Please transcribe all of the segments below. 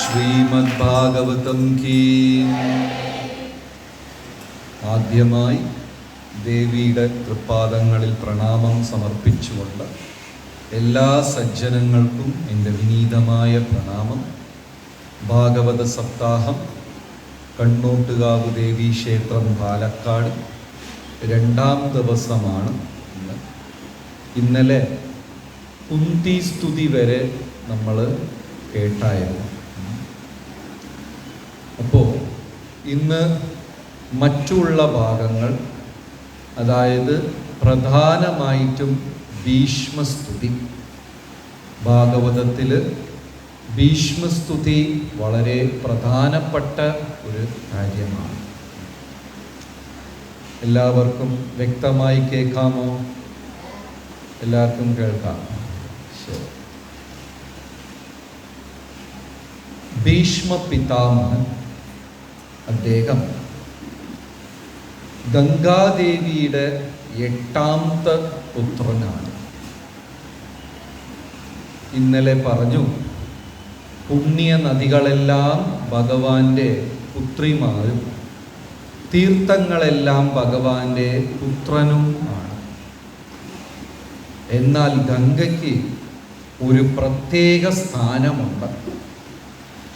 Shrimad Bhagavatam key. ആദ്യമായി ദേവിയുടെ തൃപ്പാദങ്ങളിൽ പ്രണാമം സമർപ്പിച്ചുകൊണ്ട് എല്ലാ സജ്ജനങ്ങൾക്കും എൻ്റെ വിനീതമായ പ്രണാമം. ഭാഗവത സപ്താഹം കണ്ണോട്ടുകാവ് ദേവീ ക്ഷേത്രം പാലക്കാട് 2ാം ദിവസമാണ് ഇന്ന്. ഇന്നലെ കുന്തി സ്തുതി വരെ നമ്മൾ കേട്ടായിരുന്നു. അപ്പോൾ ഇന്ന് മറ്റുള്ള ഭാഗങ്ങൾ, അതായത് പ്രധാനമായിട്ടും ഭീഷ്മസ്തുതി. ഭാഗവതത്തിൽ ഭീഷ്മസ്തുതി വളരെ പ്രധാനപ്പെട്ട ഒരു കാര്യമാണ്. എല്ലാവർക്കും വ്യക്തമായി കേൾക്കാമോ? എല്ലാവർക്കും കേൾക്കാം. ശരി. ഭീഷ്മ പിതാമഹൻ അദ്ദേഹം ഗംഗാദേവിയുടെ 8ാമത്തെ പുത്രനാണ്. ഇന്നലെ പറഞ്ഞു, പുണ്യ നദികളെല്ലാം ഭഗവാന്റെ പുത്രിമാരും തീർത്ഥങ്ങളെല്ലാം ഭഗവാന്റെ പുത്രനും ആണ്. എന്നാൽ ഗംഗയ്ക്ക് ഒരു പ്രത്യേക സ്ഥാനമുണ്ട്.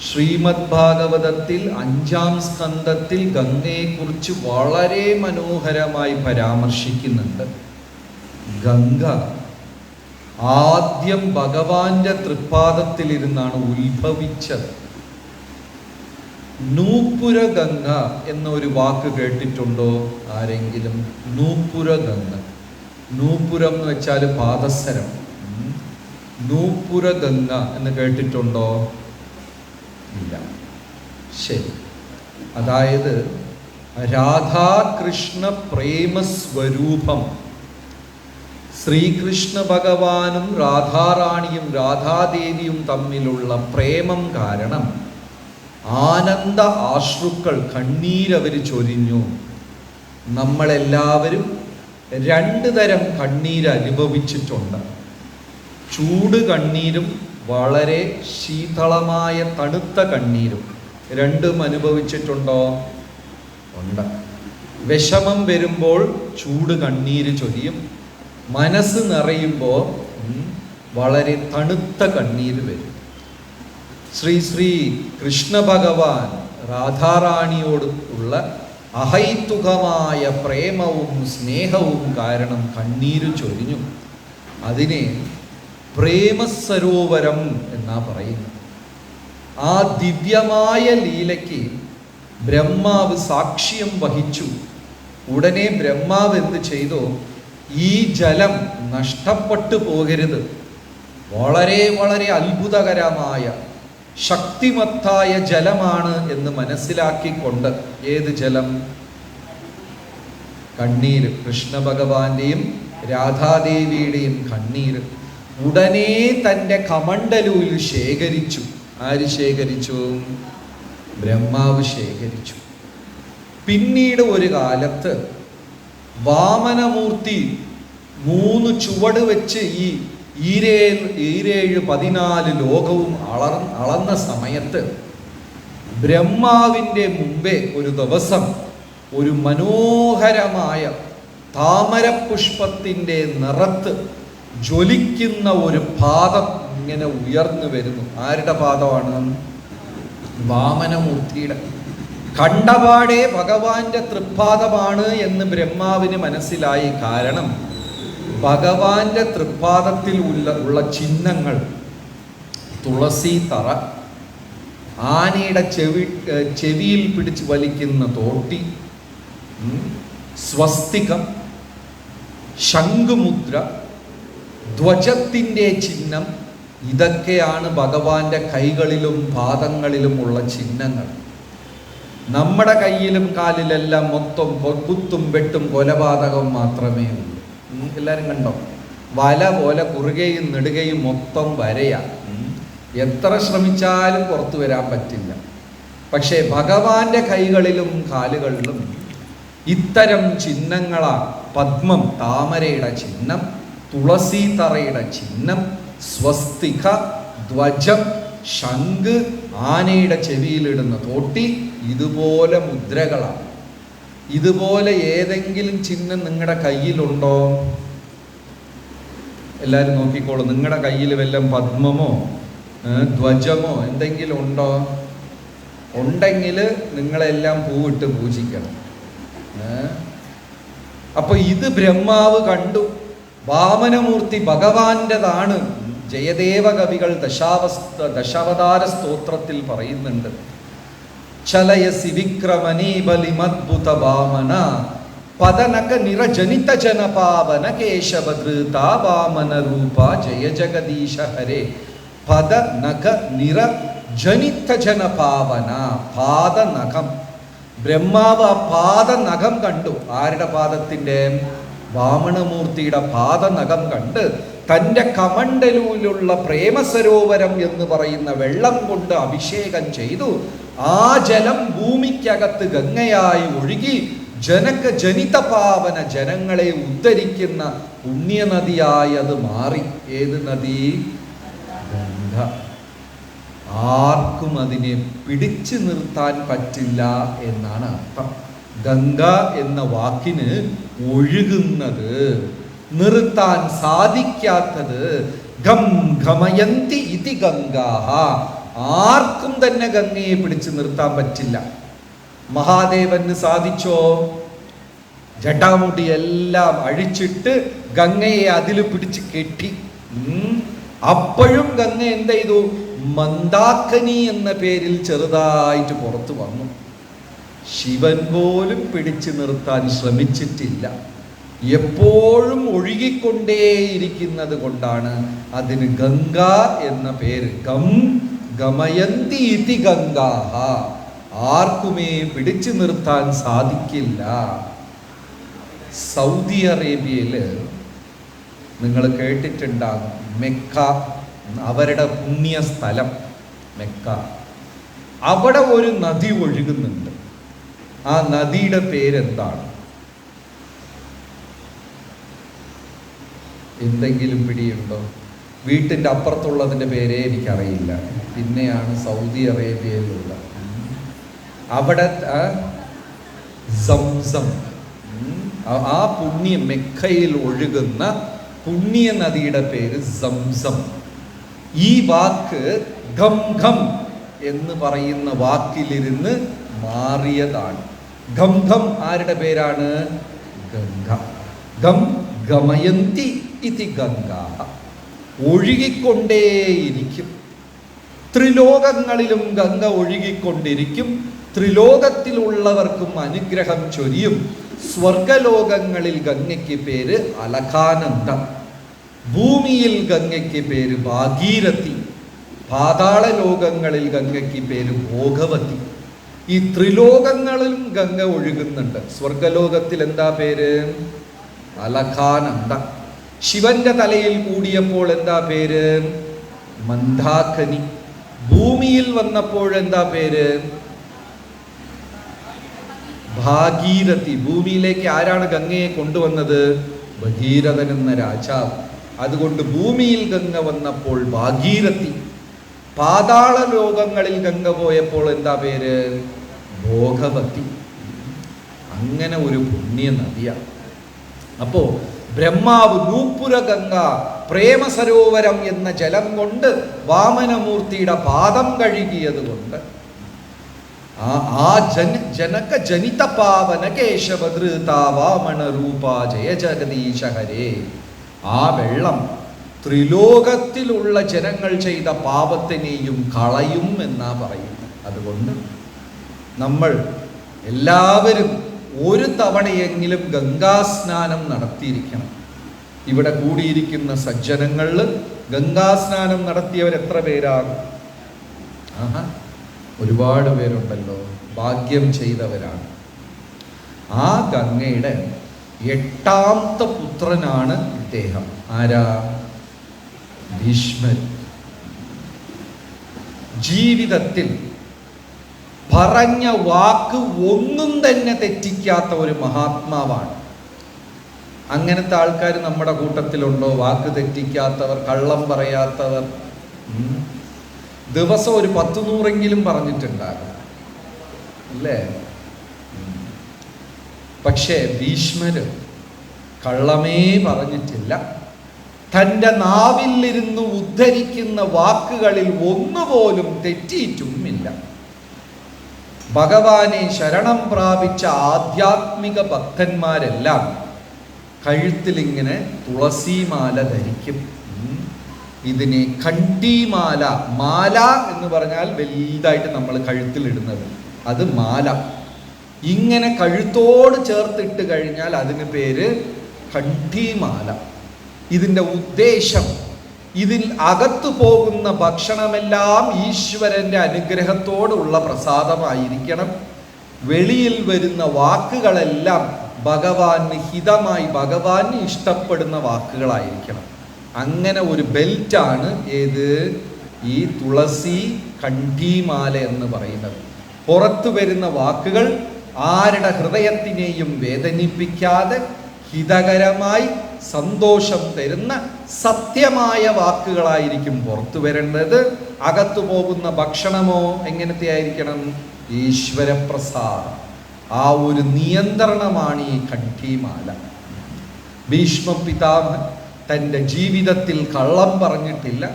ശ്രീമദ് ഭാഗവതത്തിൽ 5ാം സ്കന്ധത്തിൽ ഗംഗയെക്കുറിച്ച് വളരെ മനോഹരമായി പരാമർശിക്കുന്നുണ്ട്. ഗംഗ ആദ്യം ഭഗവാന്റെ തൃപ്പാദത്തിലിരുന്നാണ് ഉത്ഭവിച്ചത്. നൂപുര ഗംഗ എന്നൊരു വാക്ക് കേട്ടിട്ടുണ്ടോ ആരെങ്കിലും? നൂപുര ഗംഗ, നൂപുരം എന്ന് വെച്ചാൽ പാദസരം. നൂപുര ഗംഗ എന്ന് കേട്ടിട്ടുണ്ടോ? ഇല്ല. ശരി. അതായത് രാധാകൃഷ്ണ പ്രേമസ്വരൂപം, ശ്രീകൃഷ്ണ ഭഗവാനും രാധാറാണിയും രാധാദേവിയും തമ്മിലുള്ള പ്രേമം കാരണം ആനന്ദ ആശ്രുക്കൾ, കണ്ണീരവർ ചൊരിഞ്ഞു. നമ്മളെല്ലാവരും 2 തരം കണ്ണീര് അനുഭവിച്ചിട്ടുണ്ട്. ചൂട് കണ്ണീരും വളരെ ശീതളമായ തണുത്ത കണ്ണീരും. 2ഉം അനുഭവിച്ചിട്ടുണ്ടോ? ഉണ്ട്. വിഷമം വരുമ്പോൾ ചൂട് കണ്ണീര് ചൊരിയും. മനസ്സ് നിറയുമ്പോൾ വളരെ തണുത്ത കണ്ണീര് വരും. ശ്രീ കൃഷ്ണ ഭഗവാൻ രാധാറാണിയോട് ഉള്ള അഹൈതുകമായ പ്രേമവും സ്നേഹവും കാരണം കണ്ണീര് ചൊരിഞ്ഞു. അതിനെ പ്രേമസരോവരം എന്നാ പറയുന്നത്. ആ ദിവ്യമായ ലീലയ്ക്ക് ബ്രഹ്മാവ് സാക്ഷ്യം വഹിച്ചു. ഉടനെ ബ്രഹ്മാവ് എന്ത് ചെയ്തു? ഈ ജലം നഷ്ടപ്പെട്ടു പോകരുത്, വളരെ വളരെ അത്ഭുതകരമായ ശക്തിമത്തായ ജലമാണ് എന്ന് മനസ്സിലാക്കിക്കൊണ്ട്, ഏത് ജലം? കണ്ണീര്, കൃഷ്ണ ഭഗവാന്റെയും രാധാദേവിയുടെയും കണ്ണീര് ഉടനെ തൻ്റെ കമണ്ഡലൂരിൽ ശേഖരിച്ചു. ആര് ശേഖരിച്ചു? ബ്രഹ്മാവ് ശേഖരിച്ചു. പിന്നീട് ഒരു കാലത്ത് വാമനമൂർത്തി 3 ചുവട് വെച്ച് ഈ 14 ലോകവും അളന്ന സമയത്ത് ബ്രഹ്മാവിൻ്റെ മുമ്പേ ഒരു ദിവസം ഒരു മനോഹരമായ താമരപുഷ്പത്തിൻ്റെ നിറത്ത് ജ്വലിക്കുന്ന ഒരു പാദം ഇങ്ങനെ ഉയർന്നു വരുന്നു. ആരുടെ പാദമാണ്? വാമനമൂർത്തിയുടെ. കണ്ടപാടെ ഭഗവാന്റെ തൃപ്പാദമാണ് എന്ന് ബ്രഹ്മാവിന് മനസ്സിലായി. കാരണം ഭഗവാന്റെ തൃപ്പാദത്തിൽ ഉള്ള ചിഹ്നങ്ങൾ തുളസി തറ, ആനയുടെ ചെവിയിൽ പിടിച്ച് വലിക്കുന്ന തോട്ടി, സ്വസ്തികം, ശംഖുമുദ്ര, ധ്വജത്തിൻ്റെ ചിഹ്നം, ഇതൊക്കെയാണ് ഭഗവാന്റെ കൈകളിലും പാദങ്ങളിലും ഉള്ള ചിഹ്നങ്ങൾ. നമ്മുടെ കയ്യിലും കാലിലെല്ലാം മൊത്തം കുത്തും വെട്ടും കൊലപാതകം മാത്രമേ ഉള്ളൂ. എല്ലാവരും കണ്ടോ? വല പോലെ കുറുകയും നെടുകയും മൊത്തം വരയാ. എത്ര ശ്രമിച്ചാലും പുറത്തു വരാൻ പറ്റില്ല. പക്ഷേ ഭഗവാന്റെ കൈകളിലും കാലുകളിലും ഇത്തരം ചിഹ്നങ്ങളാണ്. പത്മം, താമരയുടെ ചിഹ്നം, തുളസി തറയുടെ ചിഹ്നം, സ്വസ്തിക, ധ്വജം, ശംഖ്, ആനയുടെ ചെവിയിലിടുന്ന തോട്ടി ഇതുപോലെ മുദ്രകളാണ്. ഇതുപോലെ ഏതെങ്കിലും ചിഹ്നം നിങ്ങളുടെ കയ്യിലുണ്ടോ? എല്ലാവരും നോക്കിക്കോളൂ. നിങ്ങളുടെ കയ്യിൽ വല്ലതും പദ്മമോ ധ്വജമോ എന്തെങ്കിലും ഉണ്ടോ? ഉണ്ടെങ്കിൽ നിങ്ങളെല്ലാം പൂവിട്ട് പൂജിക്കണം. അപ്പൊ ഇത് ബ്രഹ്മാവ് കണ്ടു. വാമനമൂർത്തി ഭഗവാന്റെതാണ്. ജയദേവ കവികൾ ദശാവതാര സ്തോത്രത്തിൽ പറയുന്നുണ്ട്. ചലയസി വിക്രമനീബലിമദ്ഭുത വാമന പദനക നിരജനിത ജനപാവന കേശവധൃത വാമന രൂപ ജയ ജഗദീശ ഹരേ. പദനക നിരജനിത ജനപാവന. പാദനഖം. ബ്രഹ്മാവ് ആ പാദനഖം കണ്ടു. ആരുടെ പാദത്തിൻ്റെ? വാമനമൂർത്തിയുടെ പാദനഖം കണ്ട് തൻ്റെ കമണ്ഡലൂലുള്ള പ്രേമസരോവരം എന്ന് പറയുന്ന വെള്ളം കൊണ്ട് അഭിഷേകം ചെയ്തു. ആ ജലം ഭൂമിക്കകത്ത് ഗംഗയായി ഒഴുകി ജനക ജനിത പാവന, ജനങ്ങളെ ഉദ്ധരിക്കുന്ന പുണ്യനദിയായി അത് മാറി. ഏത് നദി? ഗംഗ. ആർക്കും അതിനെ പിടിച്ചു നിർത്താൻ പറ്റില്ല എന്നാണ് അർത്ഥം. ഗംഗ എന്ന വാക്കിന് ഒഴുകുന്നത്, നിർത്താൻ സാധിക്കാത്തത്. ഗം ഗമയന്തി ഇതി ഗംഗാഹ. ആർക്കും തന്നെ ഗംഗയെ പിടിച്ചു നിർത്താൻ പറ്റില്ല. മഹാദേവന് സാധിച്ചോ? ജടാമുടി എല്ലാം അഴിച്ചിട്ട് ഗംഗയെ അതിൽ പിടിച്ച് കെട്ടി. അപ്പോഴും ഗംഗ എന്ത് ചെയ്തു? മന്ദാക്കിനി എന്ന പേരിൽ ചെറുതായിട്ട് പുറത്തു വന്നു. ശിവൻ പോലും പിടിച്ചു നിർത്താൻ ശ്രമിച്ചിട്ടില്ല. എപ്പോഴും ഒഴുകിക്കൊണ്ടേയിരിക്കുന്നത് കൊണ്ടാണ് അതിന് ഗംഗ എന്ന പേര്. ഗം ഗമയന്തി ഇതി ഗംഗാഹ. ആർക്കുമേ പിടിച്ചു നിർത്താൻ സാധിക്കില്ല. സൗദി അറേബ്യയിൽ നിങ്ങൾ കേട്ടിട്ടുണ്ടാകും, മെക്ക, അവരുടെ പുണ്യ സ്ഥലം മെക്ക. അവിടെ ഒരു നദി ഒഴുകുന്നുണ്ട്. ആ നദിയുടെ പേരെന്താണ്? എന്തെങ്കിലും പിടിയുണ്ടോ? വീട്ടിൻ്റെ അപ്പുറത്തുള്ളതിൻ്റെ പേരേ എനിക്കറിയില്ല. പിന്നെയാണ് സൗദി അറേബ്യയിലുള്ള അവിടെ സംസം. ആ പുണ്യ മെക്കയിൽ ഒഴുകുന്ന പുണ്യ നദിയുടെ പേര് സംസം. ഈ വാക്ക് ഘം ഘം എന്ന് പറയുന്ന വാക്കിലിരുന്ന് മാറിയതാണ്. ഘം ഘം ആരുടെ പേരാണ്? ഗംഗ. ഗം ഗമയന്തി ഇതി ഗംഗ. ഒഴുകിക്കൊണ്ടേയിരിക്കും. ത്രിലോകങ്ങളിലും ഗംഗ ഒഴുകിക്കൊണ്ടിരിക്കും. ത്രിലോകത്തിലുള്ളവർക്കും അനുഗ്രഹം ചൊരിയും. സ്വർഗലോകങ്ങളിൽ ഗംഗയ്ക്ക് പേര് അലകാനന്ദം. ഭൂമിയിൽ ഗംഗയ്ക്ക് പേര് ഭാഗീരഥി. പാതാള ലോകങ്ങളിൽ ഗംഗയ്ക്ക് പേര് ഭോഗവതി. ഈ ത്രിലോകങ്ങളിലും ഗംഗ ഒഴുകുന്നുണ്ട്. സ്വർഗലോകത്തിൽ എന്താ പേര്? അലകാനന്ദ. ശിവന്റെ തലയിൽ കൂടിയപ്പോൾ എന്താ പേര്? മന്ദാകിനി. ഭൂമിയിൽ വന്നപ്പോൾ എന്താ പേര്? ഭാഗീരഥി. ഭൂമിയിലേക്ക് ആരാണ് ഗംഗയെ കൊണ്ടുവന്നത്? ഭഗീരഥൻ എന്ന രാജാവ്. അതുകൊണ്ട് ഭൂമിയിൽ ഗംഗ വന്നപ്പോൾ ഭാഗീരഥി. പാതാള ലോകങ്ങളിൽ ഗംഗ പോയപ്പോൾ എന്താ പേര്? ഭോഗവതി. അങ്ങനെ ഒരു പുണ്യ നദിയാണ്. അപ്പോ ബ്രഹ്മാവ് നൂപുര ഗംഗ പ്രേമസരോവരം എന്ന ജലം കൊണ്ട് വാമനമൂർത്തിയുടെ പാദം കഴുകിയത് കൊണ്ട് ജനക ജനിത പാവന കേശവധൃത വാമന രൂപ ജയ ജഗദീശ ഹരേ. ആ വെള്ളം ത്രിലോകത്തിലുള്ള ജനങ്ങൾ ചെയ്ത പാപത്തിനെയും കളയും എന്നാ പറയുന്നത്. അതുകൊണ്ട് നമ്മൾ എല്ലാവരും ഒരു തവണയെങ്കിലും ഗംഗാസ്നാനം നടത്തിയിരിക്കണം. ഇവിടെ കൂടിയിരിക്കുന്ന സജ്ജനങ്ങളിൽ ഗംഗാസ്നാനം നടത്തിയവർ എത്ര പേരാണ്? ഒരുപാട് പേരുണ്ടല്ലോ. ഭാഗ്യം ചെയ്തവരാണ്. ആ ഗംഗയുടെ 8ാമത്തെ പുത്രനാണ് ഇദ്ദേഹം. ആരാ? ഭീഷ്മർ. ജീവിതത്തിൽ പറഞ്ഞ വാക്ക് ഒന്നും തന്നെ തെറ്റിക്കാത്ത ഒരു മഹാത്മാവാണ്. അങ്ങനത്തെ ആൾക്കാർ നമ്മുടെ കൂട്ടത്തിലുണ്ടോ? വാക്ക് തെറ്റിക്കാത്തവർ, കള്ളം പറയാത്തവർ. ദിവസം ഒരു 10-100 പറഞ്ഞിട്ടുണ്ടാകും അല്ലേ? പക്ഷേ ഭീഷ്മര് കള്ളമേ പറഞ്ഞിട്ടില്ല. തൻ്റെ നാവിലിരുന്ന് ഉദ്ധരിക്കുന്ന വാക്കുകളിൽ ഒന്നുപോലും തെറ്റിയിട്ടുമില്ല. ഭഗവാനെ ശരണം പ്രാപിച്ച ആധ്യാത്മിക ഭക്തന്മാരെല്ലാം കഴുത്തിലിങ്ങനെ തുളസിമാല ധരിക്കും. ഇതിനെ കണ്ടിമാല, മാല എന്ന് പറഞ്ഞാൽ വലുതായിട്ട് നമ്മൾ കഴുത്തിലിടുന്നത്, അത് മാല. ഇങ്ങനെ കഴുത്തോട് ചേർത്തിട്ട് കഴിഞ്ഞാൽ അതിന് പേര് കണ്ടിമാല. ഇതിൻ്റെ ഉദ്ദേശം, ഇതിൽ അകത്തു പോകുന്ന ഭക്ഷണമെല്ലാം ഈശ്വരൻ്റെ അനുഗ്രഹത്തോടുള്ള പ്രസാദമായിരിക്കണം. വെളിയിൽ വരുന്ന വാക്കുകളെല്ലാം ഭഗവാന് ഹിതമായി, ഭഗവാന് ഇഷ്ടപ്പെടുന്ന വാക്കുകളായിരിക്കണം. അങ്ങനെ ഒരു ബെൽറ്റാണ് ഏത്, ഈ തുളസി കണ്ടിമാല എന്ന് പറയുന്നത്. പുറത്തു വരുന്ന വാക്കുകൾ ആരുടെ ഹൃദയത്തിനെയും വേദനിപ്പിക്കാതെ ഹിതകരമായി സന്തോഷം തരുന്ന സത്യമായ വാക്കുകളായിരിക്കും പുറത്തു വരേണ്ടത്. അകത്തു പോകുന്ന ഭക്ഷണമോ എങ്ങനത്തെ ആയിരിക്കണം? ഈശ്വരപ്രസാദം. ആ ഒരു നിയന്ത്രണമാണ് ഈ കണ്ഠീമാല. ഭീഷ്മ പിതാമഹൻ തൻ്റെ ജീവിതത്തിൽ കള്ളം പറഞ്ഞിട്ടില്ല.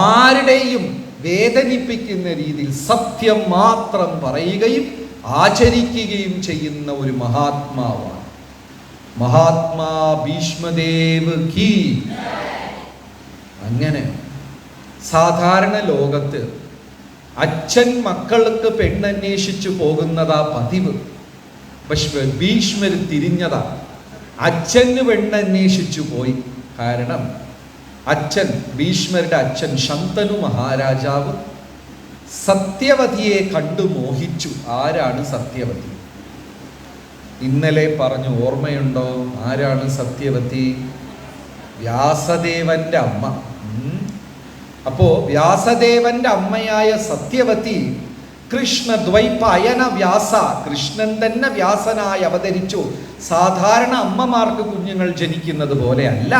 ആരുടെയും വേദനിപ്പിക്കുന്ന രീതിയിൽ സത്യം മാത്രം പറയുകയും ആചരിക്കുകയും ചെയ്യുന്ന ഒരു മഹാത്മാവാണ്. മഹാത്മാ ഭീഷ്മദേവ് കീ. അങ്ങനെ സാധാരണ ലോകത്ത് അച്ഛൻ മക്കൾക്ക് പെണ്ണന്വേഷിച്ചു പോകുന്നതാ പതിവ്. പക്ഷെ ഭീഷ്മര് തിരിഞ്ഞതാ, അച്ഛന് പെണ്ണന്വേഷിച്ചു പോയി. കാരണം അച്ഛൻ, ഭീഷ്മരുടെ അച്ഛൻ ശന്തനു മഹാരാജാവ് സത്യവതിയെ കണ്ടു മോഹിച്ചു. ആരാണ് സത്യവതി? ഇന്നലെ പറഞ്ഞു, ഓർമ്മയുണ്ടോ? ആരാണ് സത്യവതി? വ്യാസദേവന്റെ അമ്മ. അപ്പോ വ്യാസദേവന്റെ അമ്മയായ സത്യവതി കൃഷ്ണദ്വൈപായന വ്യാസ, കൃഷ്ണൻ തന്നെ വ്യാസനായി അവതരിച്ചു. സാധാരണ അമ്മമാർക്ക് കുഞ്ഞുങ്ങൾ ജനിക്കുന്നത് പോലെയല്ല,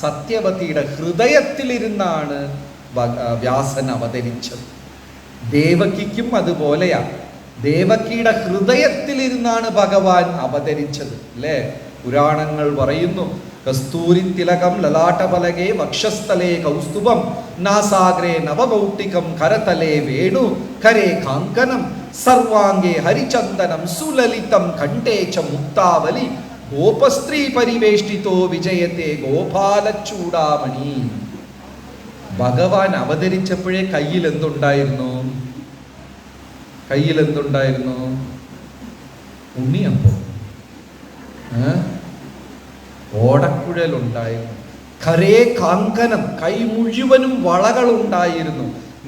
സത്യവതിയുടെ ഹൃദയത്തിലിരുന്നാണ് വ്യാസൻ അവതരിച്ചത്. ദേവകിക്കും അതുപോലെയാ, ദേവകിയുടെ ഹൃദയത്തിലിരുന്നാണ് ഭഗവാൻ അവതരിച്ചത് അല്ലേ? പുരാണങ്ങൾ പറയുന്നു, കസ്തൂരി തിലകം ലലാട്ടപലകേ വക്ഷസ്ഥലേ കൗസ്തുഭം നാസാഗ്രേ നവകൗട്ടികം കരതലേ വേണു കരേ കാങ്കനം സർവാംഗേ ഹരിചന്ദനം സുലലിതം കണ്ഠേ ച മുക്താവലി ഗോപസ്ത്രീ പരിവേഷ്ടിതോ വിജയത്തെ ഗോപാലച്ചൂടാമണി. ഭഗവാൻ അവതരിച്ചപ്പോഴേ കയ്യിൽ എന്തുണ്ടായിരുന്നു? കയ്യിൽ എന്തുണ്ടായിരുന്നു? ഉണ്ണിയപ്പം, ഓടക്കുഴലുണ്ടായിരുന്നു. ഖരേ കാങ്കനം, കൈ മുഴുവനും വളകളുണ്ടായിരുന്നു.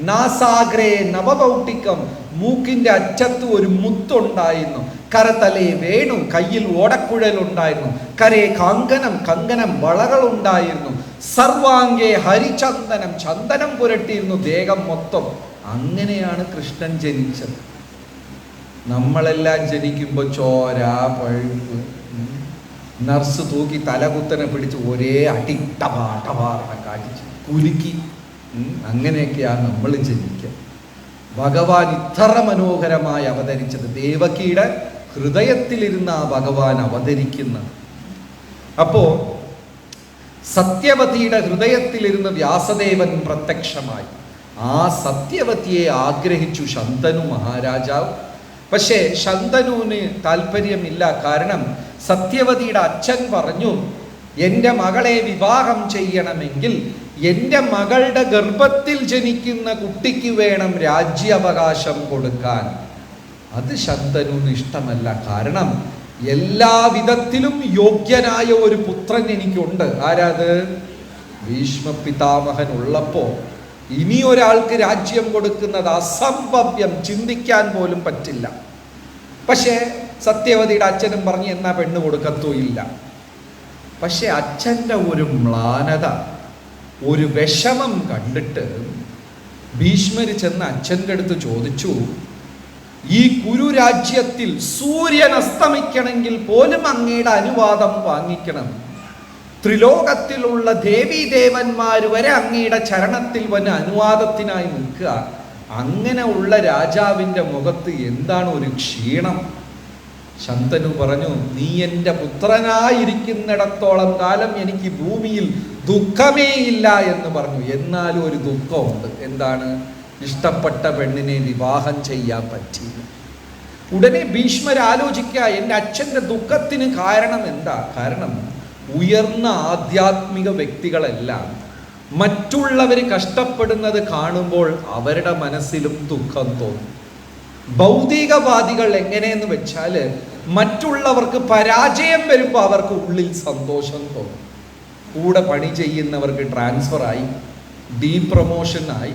നാസാഗ്രേ നവകൗട്ടികം, മൂക്കിന്റെ അറ്റത്ത് ഒരു മുത്തുണ്ടായിരുന്നു. കരതലേ വേണു, കയ്യിൽ ഓടക്കുഴലുണ്ടായിരുന്നു. കരേ കാങ്കനം, കങ്കനം വളകളുണ്ടായിരുന്നു. സർവാംഗേ ഹരിചന്ദനം, ചന്ദനം പുരട്ടിയിരുന്നു ദേഹം മൊത്തം. അങ്ങനെയാണ് കൃഷ്ണൻ ജനിച്ചത്. നമ്മളെല്ലാം ജനിക്കുമ്പോൾ ചോര, പഴുപ്പ്, നർസ് തൂക്കി തലകുത്തനെ പിടിച്ച് ഒരേ അടി ടപാടപാട കാട്ടിച്ച് കുലുക്കി, അങ്ങനെയൊക്കെയാണ് നമ്മൾ ജനിക്കുക. ഭഗവാൻ ഇത്ര മനോഹരമായി അവതരിച്ചത്, ദേവകിയുടെ ഹൃദയത്തിലിരുന്ന ആ ഭഗവാൻ അവതരിക്കുന്നത്. അപ്പോ സത്യവതിയുടെ ഹൃദയത്തിലിരുന്ന് വ്യാസദേവൻ പ്രത്യക്ഷമായി. ആ സത്യവതിയെ ആഗ്രഹിച്ചു ശന്തനു മഹാരാജാവ്. പക്ഷേ ശന്തനുവിന് താല്പര്യമില്ല. കാരണം സത്യവതിയുടെ അച്ഛൻ പറഞ്ഞു, എൻ്റെ മകളെ വിവാഹം ചെയ്യണമെങ്കിൽ എൻ്റെ മകളുടെ ഗർഭത്തിൽ ജനിക്കുന്ന കുട്ടിക്ക് വേണം രാജ്യാവകാശം കൊടുക്കാൻ. അത് ശന്തനുവിന് ഇഷ്ടമല്ല. കാരണം എല്ലാ വിധത്തിലും യോഗ്യനായ ഒരു പുത്രൻ എനിക്കുണ്ട്. ആരാത്? ഭീഷ്മ പിതാമഹൻ ഉള്ളപ്പോ ഇനി ഒരാൾക്ക് രാജ്യം കൊടുക്കുന്നത് അസംഭവ്യം, ചിന്തിക്കാൻ പോലും പറ്റില്ല. പക്ഷേ സത്യവതിയുടെ അച്ഛനും പറഞ്ഞ് എന്നാ പെണ്ണ് കൊടുക്കത്തുമില്ല. പക്ഷെ അച്ഛൻ്റെ ഒരു മ്ലാനത, ഒരു വിഷമം കണ്ടിട്ട് ഭീഷ്മര് ചെന്ന് അച്ഛൻ്റെ അടുത്ത് ചോദിച്ചു, ഈ കുരുരാജ്യത്തിൽ സൂര്യൻ അസ്തമിക്കണമെങ്കിൽ പോലും അങ്ങയുടെ അനുവാദം വാങ്ങിക്കണം. ത്രിലോകത്തിലുള്ള ദേവീദേവന്മാർ വരെ അങ്ങയുടെ ചരണത്തിൽ വന്ന് അനുവാദത്തിനായി നിൽക്കുക. അങ്ങനെ ഉള്ള രാജാവിൻ്റെ മുഖത്ത് എന്താണ് ഒരു ക്ഷീണം? ശന്തനു പറഞ്ഞു, നീ എൻ്റെ പുത്രനായിരിക്കുന്നിടത്തോളം കാലം എനിക്ക് ഭൂമിയിൽ ദുഃഖമേ ഇല്ല എന്ന് പറഞ്ഞു. എന്നാലും ഒരു ദുഃഖമുണ്ട്. എന്താണ്? ഇഷ്ടപ്പെട്ട പെണ്ണിനെ വിവാഹം ചെയ്യാൻ പറ്റിയില്ല. ഉടനെ ഭീഷ്മർ ആലോചിക്കുക, എൻ്റെ അച്ഛൻ്റെ ദുഃഖത്തിന് കാരണം എന്താ? കാരണം ഉയർന്ന ആധ്യാത്മിക വ്യക്തികളെല്ലാം മറ്റുള്ളവർ കഷ്ടപ്പെടുന്നത് കാണുമ്പോൾ അവരുടെ മനസ്സിലും ദുഃഖം തോന്നും. ഭൗതികവാദികൾ എങ്ങനെയെന്ന് വെച്ചാൽ മറ്റുള്ളവർക്ക് പരാജയം വരുമ്പോൾ അവർക്ക് ഉള്ളിൽ സന്തോഷം തോന്നും. കൂടെ പണി ചെയ്യുന്നവർക്ക് ട്രാൻസ്ഫറായി, ഡീപ്രമോഷനായി,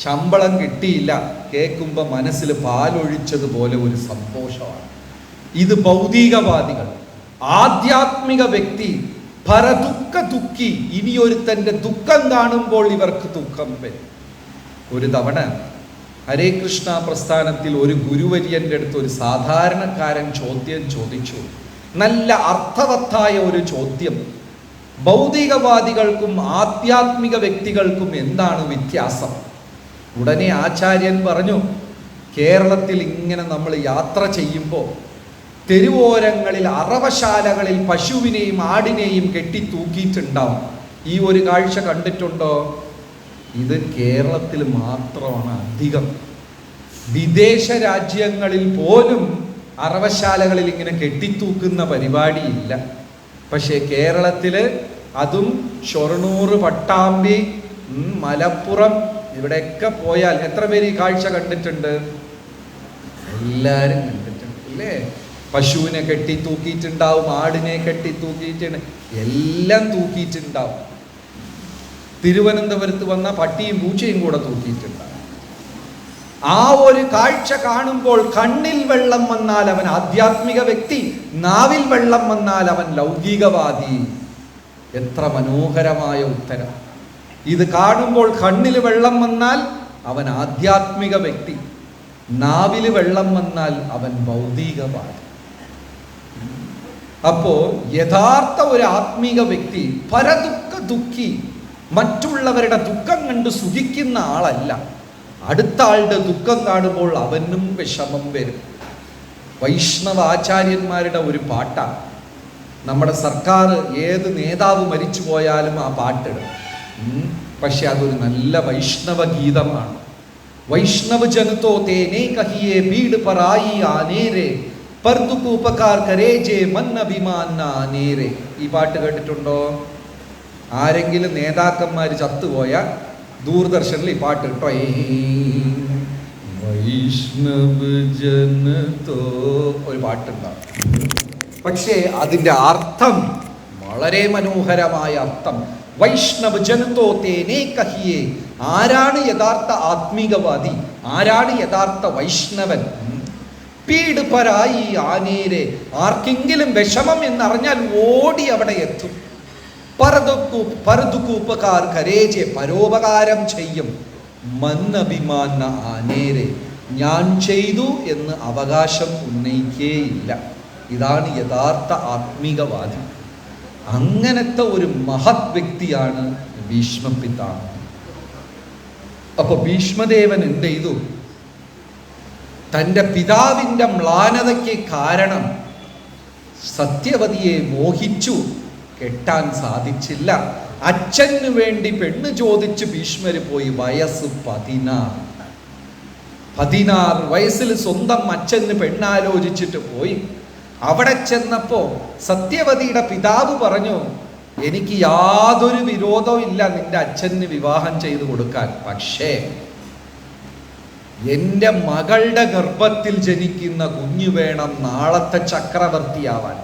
ശമ്പളം കിട്ടിയില്ല, കേൾക്കുമ്പോൾ മനസ്സിൽ പാലൊഴിച്ചതുപോലെ ഒരു സന്തോഷമാണ്. ഇത് ഭൗതികവാദികൾ. ആധ്യാത്മിക വ്യക്തി പരദുഃഖ ദുഃഖി. ഇനിയൊരുത്തൻ്റെ ദുഃഖം കാണുമ്പോൾ ഇവർക്ക് ദുഃഖം വരും. ഒരു തവണ ഹരേ കൃഷ്ണ പ്രസ്ഥാനത്തിൽ ഒരു ഗുരുവര്യൻ്റെ അടുത്ത് ഒരു സാധാരണക്കാരൻ ചോദ്യം ചോദിച്ചു. നല്ല അർത്ഥവത്തായ ഒരു ചോദ്യം. ഭൗതികവാദികൾക്കും ആധ്യാത്മിക വ്യക്തികൾക്കും എന്താണ് വ്യത്യാസം? ഉടനെ ആചാര്യൻ പറഞ്ഞു, കേരളത്തിൽ ഇങ്ങനെ നമ്മൾ യാത്ര ചെയ്യുമ്പോൾ തെരുവോരങ്ങളിൽ അറവശാലകളിൽ പശുവിനെയും ആടിനെയും കെട്ടിത്തൂക്കിയിട്ടുണ്ടാവും. ഈ ഒരു കാഴ്ച കണ്ടിട്ടുണ്ടോ? ഇത് കേരളത്തിൽ മാത്രമാണ് അധികം. വിദേശ രാജ്യങ്ങളിൽ പോലും അറവശാലകളിൽ ഇങ്ങനെ കെട്ടിത്തൂക്കുന്ന പരിപാടിയില്ല. പക്ഷേ കേരളത്തിൽ അതും ഷൊർണൂർ, പട്ടാമ്പി, മലപ്പുറം ഇവിടെയൊക്കെ പോയാൽ എത്ര പേര് ഈ കാഴ്ച കണ്ടിട്ടുണ്ട്? എല്ലാവരും കണ്ടിട്ടുണ്ട് അല്ലേ? പശുവിനെ കെട്ടി തൂക്കിയിട്ടുണ്ടാവും, ആടിനെ കെട്ടി തൂക്കിയിട്ടുണ്ട്, എല്ലാം തൂക്കിയിട്ടുണ്ടാവും. തിരുവനന്തപുരത്ത് വന്ന പട്ടിയും പൂച്ചയും കൂടെ തൂക്കിയിട്ടുണ്ടാവും. ആ ഒരു കാഴ്ച കാണുമ്പോൾ കണ്ണിൽ വെള്ളം വന്നാൽ അവൻ ആധ്യാത്മിക വ്യക്തി, നാവിൽ വെള്ളം വന്നാൽ അവൻ ലൗകികവാദി. എത്ര മനോഹരമായ ഉത്തരം! ഇത് കാണുമ്പോൾ കണ്ണിൽ വെള്ളം വന്നാൽ അവൻ ആധ്യാത്മിക വ്യക്തി, നാവിൽ വെള്ളം വന്നാൽ അവൻ ഭൗതികവാദി. അപ്പോ യഥാർത്ഥ ഒരു ആത്മീക വ്യക്തി പരദുഃഖ ദുഃഖി, മറ്റുള്ളവരുടെ ദുഃഖം കണ്ട് സുഖിക്കുന്ന ആളല്ല. അടുത്ത ആളുടെ ദുഃഖം കാണുമ്പോൾ അവനും വിഷമം വരും. വൈഷ്ണവ ആചാര്യന്മാരുടെ ഒരു പാട്ടാണ്. നമ്മുടെ സർക്കാർ ഏത് നേതാവ് മരിച്ചു പോയാലും ആ പാട്ടിടും. പക്ഷെ അതൊരു നല്ല വൈഷ്ണവ ഗീതമാണ്. വൈഷ്ണവ ജനതോ തേനെ കഹിയേ ഭീഡ് പറായി ആനേരെ പർദുക്ക് ഉപകാർ കരേജെ മന്ന അഭിമാന ആനേരെ. ഈ പാട്ട് കേട്ടിട്ടുണ്ടോ? ആരെങ്കിലും നേതാക്കന്മാർ ചത്തുപോയ ദൂരദർശനിൽ ഈ പാട്ട് കേട്ടോ, വൈഷ്ണവ ജനതോ ഒരു പാട്ടുണ്ടാവും. പക്ഷേ അതിൻ്റെ അർത്ഥം വളരെ മനോഹരമായ അർത്ഥം. വൈഷ്ണവ ജനതോ തേനെ കഹിയേ. ആരാണ് യഥാർത്ഥ ആത്മീകവാദി? ആരാണ് യഥാർത്ഥ വൈഷ്ണവൻ? പീഡ് പരായി ആനേരെ. ആർക്കെങ്കിലും വിഷമം എന്നറിഞ്ഞാൽ ഓടി അവിടെ എത്തും. പരദുക്ക് ഉപകാർ കരേജെ. പരോപകാരം ചെയ്യും. മന്നഭിമാന ആനേരെ. ഞാൻ ചെയ്തു എന്ന് അവകാശം ഉന്നയിക്കേയില്ല. ഇതാണ് യഥാർത്ഥ ആത്മീകവാദി. അങ്ങനത്തെ ഒരു മഹത് വ്യക്തിയാണ് ഭീഷ്മ പിതാമഹൻ. അപ്പൊ ഭീഷ്മദേവൻ എന്ത് ചെയ്തു? തൻ്റെ പിതാവിൻ്റെ മ്ലാനതയ്ക്ക് കാരണം സത്യവതിയെ മോഹിച്ചു, കെട്ടാൻ സാധിച്ചില്ല. അച്ഛന് വേണ്ടി പെണ്ണ് ചോദിച്ച് ഭീഷ്മര് പോയി. വയസ്സ് 16 വയസ്സിൽ സ്വന്തം അച്ഛന് പെണ്ണാലോചിച്ചിട്ട് പോയി. അവിടെ ചെന്നപ്പോ സത്യവതിയുടെ പിതാവ് പറഞ്ഞു, എനിക്ക് യാതൊരു വിരോധവും ഇല്ല നിന്റെ അച്ഛന് വിവാഹം ചെയ്തു കൊടുക്കാൻ. പക്ഷേ എൻ്റെ മകളുടെ ഗർഭത്തിൽ ജനിക്കുന്ന കുഞ്ഞു വേണം നാളത്തെ ചക്രവർത്തിയാവാൻ.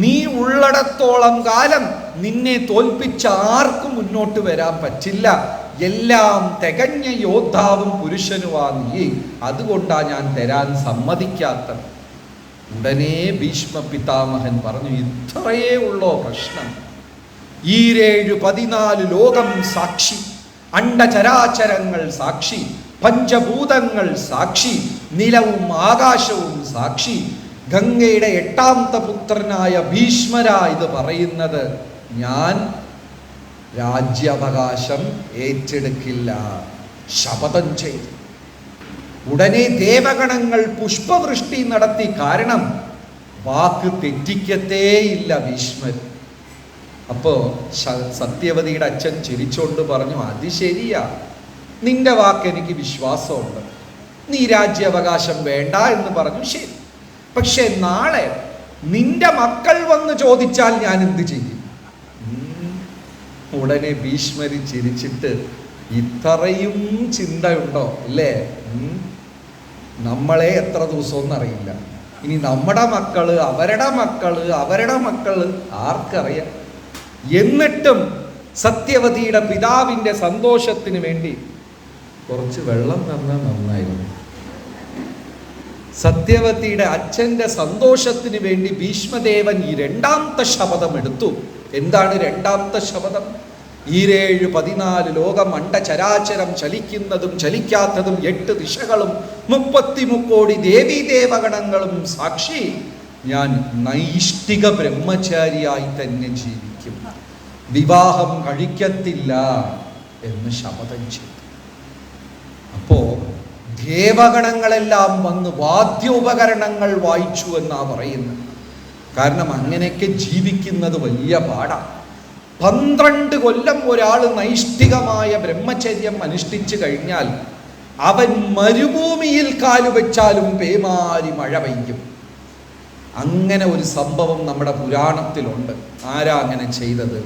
നീ ഉള്ളിടത്തോളം കാലം നിന്നെ തോൽപ്പിച്ച ആർക്കും മുന്നോട്ട് വരാൻ പറ്റില്ല. എല്ലാം തികഞ്ഞ യോദ്ധാവും പുരുഷനുമാ നീ. അതുകൊണ്ടാ ഞാൻ തരാൻ സമ്മതിക്കാത്തത്. ഉടനെ ഭീഷ്മ പിതാമഹൻ പറഞ്ഞു, ഇത്രയേ ഉള്ളോ പ്രശ്നം? 14 ലോകം സാക്ഷി, അണ്ടചരാചരങ്ങൾ സാക്ഷി, പഞ്ചഭൂതങ്ങൾ സാക്ഷി, നിലവും ആകാശവും സാക്ഷി. ഗംഗയുടെ 8ാമത്തെ പുത്രനായ ഭീഷ്മര ഇത് പറയുന്നത്. ഞാൻ രാജ്യാവകാശം ഏറ്റെടുക്കില്ല, ശപഥം ചെയ്തു. ഉടനെ ദേവഗണങ്ങൾ പുഷ്പവൃഷ്ടി നടത്തി. കാരണം വാക്ക് തെറ്റിക്കത്തേയില്ല ഭീഷ്മർ. അപ്പോ സത്യവതിയുടെ അച്ഛൻ ചിരിച്ചോണ്ട് പറഞ്ഞു, അത് ശരിയാ, നിന്റെ വാക്ക് എനിക്ക് വിശ്വാസമുണ്ട്, നീ രാജ്യാവകാശം വേണ്ട എന്ന് പറഞ്ഞു. ശരി, പക്ഷെ നാളെ നിന്റെ മക്കൾ വന്ന് ചോദിച്ചാൽ ഞാൻ എന്ത് ചെയ്യും? ഉടനെ ഭീഷ്മരി ചിരിച്ചിട്ട്, ഇത്രയും ചിന്തയുണ്ടോ അല്ലേ? നമ്മളെ എത്ര ദിവസമൊന്നും അറിയില്ല, ഇനി നമ്മുടെ മക്കള്, അവരുടെ മക്കള് ആർക്കറിയാം? എന്നിട്ടും സത്യവതിയുടെ പിതാവിൻ്റെ സന്തോഷത്തിന് വേണ്ടി കുറച്ച് വെള്ളം തന്നാൽ നന്നായിരുന്നു. സത്യവതിയുടെ അച്ഛൻ്റെ സന്തോഷത്തിന് വേണ്ടി ഭീഷ്മദേവൻ ഈ രണ്ടാമത്തെ ശപഥം എടുത്തു. എന്താണ് രണ്ടാമത്തെ ശപഥം? 14 ലോകം, അണ്ടചരാചരം, ചലിക്കുന്നതും ചലിക്കാത്തതും 8 ദിശകളും 33 കോടി ദേവീദേവഗണങ്ങളും സാക്ഷി, ഞാൻ നൈഷ്ഠിക ബ്രഹ്മചാരിയായി തന്നെ ജീവിക്കും, വിവാഹം കഴിക്കത്തില്ല എന്ന് ശപഥം ചെയ്തു. അപ്പോ ദേവഗണങ്ങളെല്ലാം വന്ന് വാദ്യോപകരണങ്ങൾ വായിച്ചു എന്നാ പറയുന്നത്. കാരണം അങ്ങനെയൊക്കെ ജീവിക്കുന്നത് വലിയ പാടാണ്. 12 കൊല്ലം ഒരാൾ നൈഷ്ഠികമായ ബ്രഹ്മചര്യം അനുഷ്ഠിച്ചു കഴിഞ്ഞാൽ അവൻ മരുഭൂമിയിൽ കാലുവെച്ചാലും പേമാരി മഴ പെയ്യും. അങ്ങനെ ഒരു സംഭവം നമ്മുടെ പുരാണത്തിലുണ്ട്. ആരാ അങ്ങനെ ചെയ്തത്?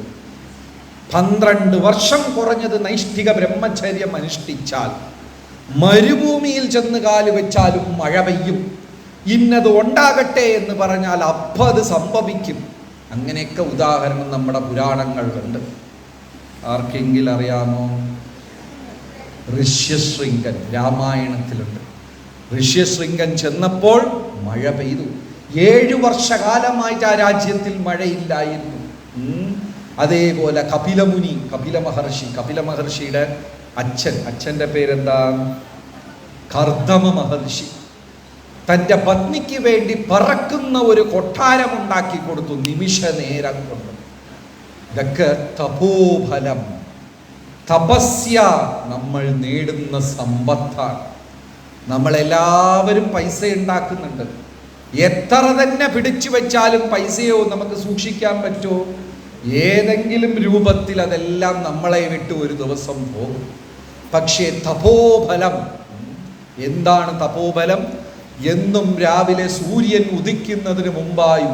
12 വർഷം കുറഞ്ഞത് നൈഷ്ഠിക ബ്രഹ്മചര്യം അനുഷ്ഠിച്ചാൽ മരുഭൂമിയിൽ ചെന്ന് കാല് വെച്ചാലും മഴ പെയ്യും. ഇന്നത് ഉണ്ടാകട്ടെ എന്ന് പറഞ്ഞാൽ അപ്പം അത് സംഭവിക്കും. അങ്ങനെയൊക്കെ ഉദാഹരണം നമ്മുടെ പുരാണങ്ങളിലുണ്ട്. ആർക്കെങ്കിലും അറിയാമോ? ഋഷ്യശൃംഗൻ രാമായണത്തിലുണ്ട്. ഋഷ്യശൃംഗൻ ചെന്നപ്പോൾ മഴ പെയ്തു. 7 വർഷകാലമായിട്ട് ആ രാജ്യത്തിൽ മഴയില്ലായിരുന്നു. അതേപോലെ കപിലമുനി, കപില മഹർഷിയുടെ അച്ഛൻ്റെ പേരെന്താ? കർദമ മഹർഷി. തൻ്റെ പത്നിക്ക് വേണ്ടി പറക്കുന്ന ഒരു കൊട്ടാരം ഉണ്ടാക്കി കൊടുത്തു നിമിഷ നേരം കൊണ്ട്. ഇതൊക്കെ തപോഫലം, തപസ്യ നമ്മൾ നേടുന്ന സമ്പത്താണ്. നമ്മളെല്ലാവരും പൈസ ഉണ്ടാക്കുന്നുണ്ട്. എത്ര തന്നെ പിടിച്ചു വെച്ചാലും പൈസയോ നമുക്ക് സൂക്ഷിക്കാൻ പറ്റുമോ? ഏതെങ്കിലും രൂപത്തിൽ അതെല്ലാം നമ്മളെ വിട്ട് ഒരു ദിവസം പോകും. പക്ഷേ തപോഫലം എന്താണ്? തപോഫലം എന്നും രാവിലെ സൂര്യൻ ഉദിക്കുന്നതിന് മുമ്പായി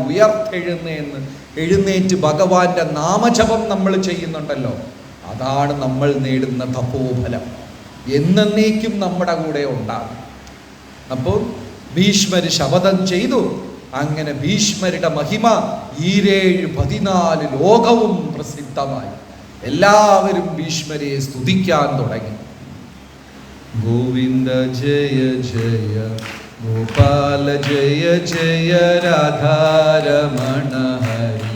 എഴുന്നേറ്റ് ഭഗവാന്റെ നാമജപം നമ്മൾ ചെയ്യുന്നുണ്ടല്ലോ, അതാണ് നമ്മൾ നേടുന്ന തപോഫലം. എന്നേക്കും നമ്മുടെ കൂടെ ഉണ്ടാകും. അപ്പോൾ ഭീഷ്മര് ശപഥം ചെയ്തു. അങ്ങനെ ഭീഷ്മരുടെ മഹിമ 14 ലോകവും പ്രസിദ്ധമായി. എല്ലാവരും ഭീഷ്മരെ സ്തുതിക്കാൻ തുടങ്ങി. ഗോവിന്ദ ജയ ജയ ഗോപാല ജയ ജയ രാധാരമണ ഹരി.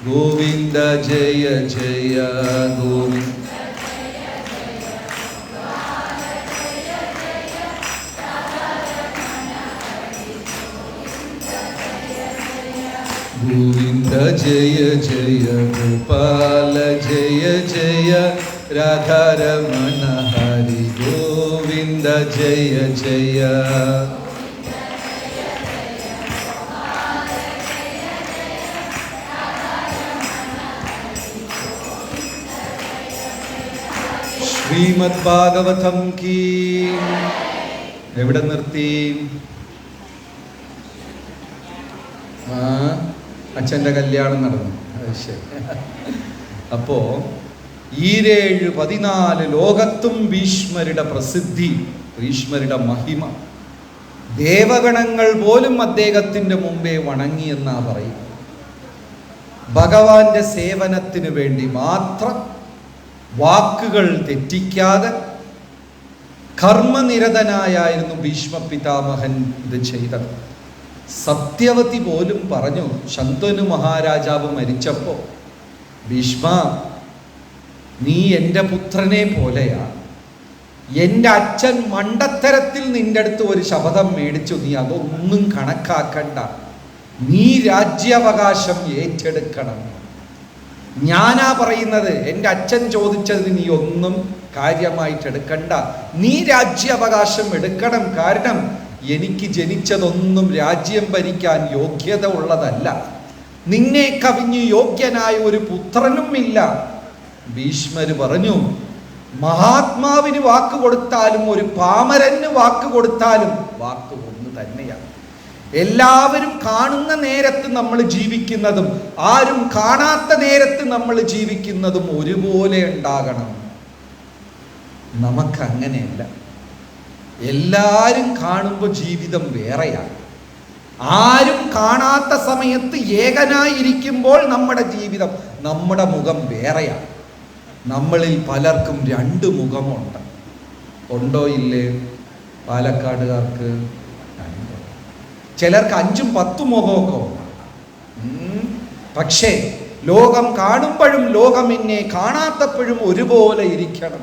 ഗോവിന്ദ ജയ ജയ ഗോവിന്ദ ഗോവിന്ദ ജയ ജയ ഗോപാല ജയ ജയ രാധാരമണ ഹരി. ഗോവിന്ദ ജയ ജയ. ശ്രീമദ് ഭാഗവതം കീ. എവിടെ നിർത്തി? അച്ഛൻ്റെ കല്യാണം നടന്നു. ശരി. അപ്പോ 14 ലോകത്തും ഭീഷ്മരുടെ പ്രസിദ്ധി, ഭീഷ്മരുടെ മഹിമ. ദേവഗണങ്ങൾ പോലും അദ്ദേഹത്തിൻ്റെ മുമ്പേ വണങ്ങിയെന്നാ പറയും. ഭഗവാന്റെ സേവനത്തിന് വേണ്ടി മാത്രം വാക്കുകൾ തെറ്റിക്കാതെ കർമ്മനിരതനായിരുന്നു ഭീഷ്മ പിതാമഹൻ ഇത് ചെയ്തത്. സത്യവതി പോലും പറഞ്ഞു, ശന്തനു മഹാരാജാവ് മരിച്ചപ്പോൾ, ഭീഷ്മ നീ എൻ്റെ പുത്രനെ പോലെയാണ്. എൻ്റെ അച്ഛൻ മണ്ടത്തരത്തിൽ നിന്റെ അടുത്ത് ഒരു ശപഥം മേടിച്ചു, നീ അതൊന്നും കണക്കാക്കണ്ട, നീ രാജ്യാവകാശം ഏറ്റെടുക്കണം. ഞാനാ പറയുന്നത്, എൻ്റെ അച്ഛൻ ചോദിച്ചത് നീ ഒന്നും കാര്യമായിട്ട് എടുക്കണ്ട, നീ രാജ്യാവകാശം എടുക്കണം. കാരണം എനിക്ക് ജനിച്ചതൊന്നും രാജ്യം ഭരിക്കാൻ യോഗ്യത ഉള്ളതല്ല, നിന്നെ കവിഞ്ഞ് യോഗ്യനായ ഒരു പുത്രനും ഇല്ല. ഭീഷ്മര് പറഞ്ഞു, മഹാത്മാവിന് വാക്ക് കൊടുത്താലും ഒരു പാമരന് വാക്ക് കൊടുത്താലും വാക്ക് ഒന്ന് തന്നെയാണ്. എല്ലാവരും കാണുന്ന നേരത്ത് നമ്മൾ ജീവിക്കുന്നതും ആരും കാണാത്ത നേരത്ത് നമ്മൾ ജീവിക്കുന്നതും ഒരുപോലെ ഉണ്ടാകണം. നമുക്കങ്ങനെയല്ല. എല്ലാവരും കാണുമ്പോൾ ജീവിതം വേറെയാണ്. ആരും കാണാത്ത സമയത്ത് ഏകനായിരിക്കുമ്പോൾ നമ്മുടെ ജീവിതം, നമ്മുടെ മുഖം വേറെയാണ്. നമ്മളിൽ പലർക്കും 2 മുഖമുണ്ട്. ഉണ്ടോ ഇല്ലേ? പാലക്കാടുകാർക്ക് ചിലർക്ക് 5ഉം 10 മുഖമൊക്കെ ഉണ്ട്. പക്ഷേ ലോകം കാണുമ്പോഴും ലോകം എന്നെ കാണാത്തപ്പോഴും ഒരുപോലെ ഇരിക്കണം.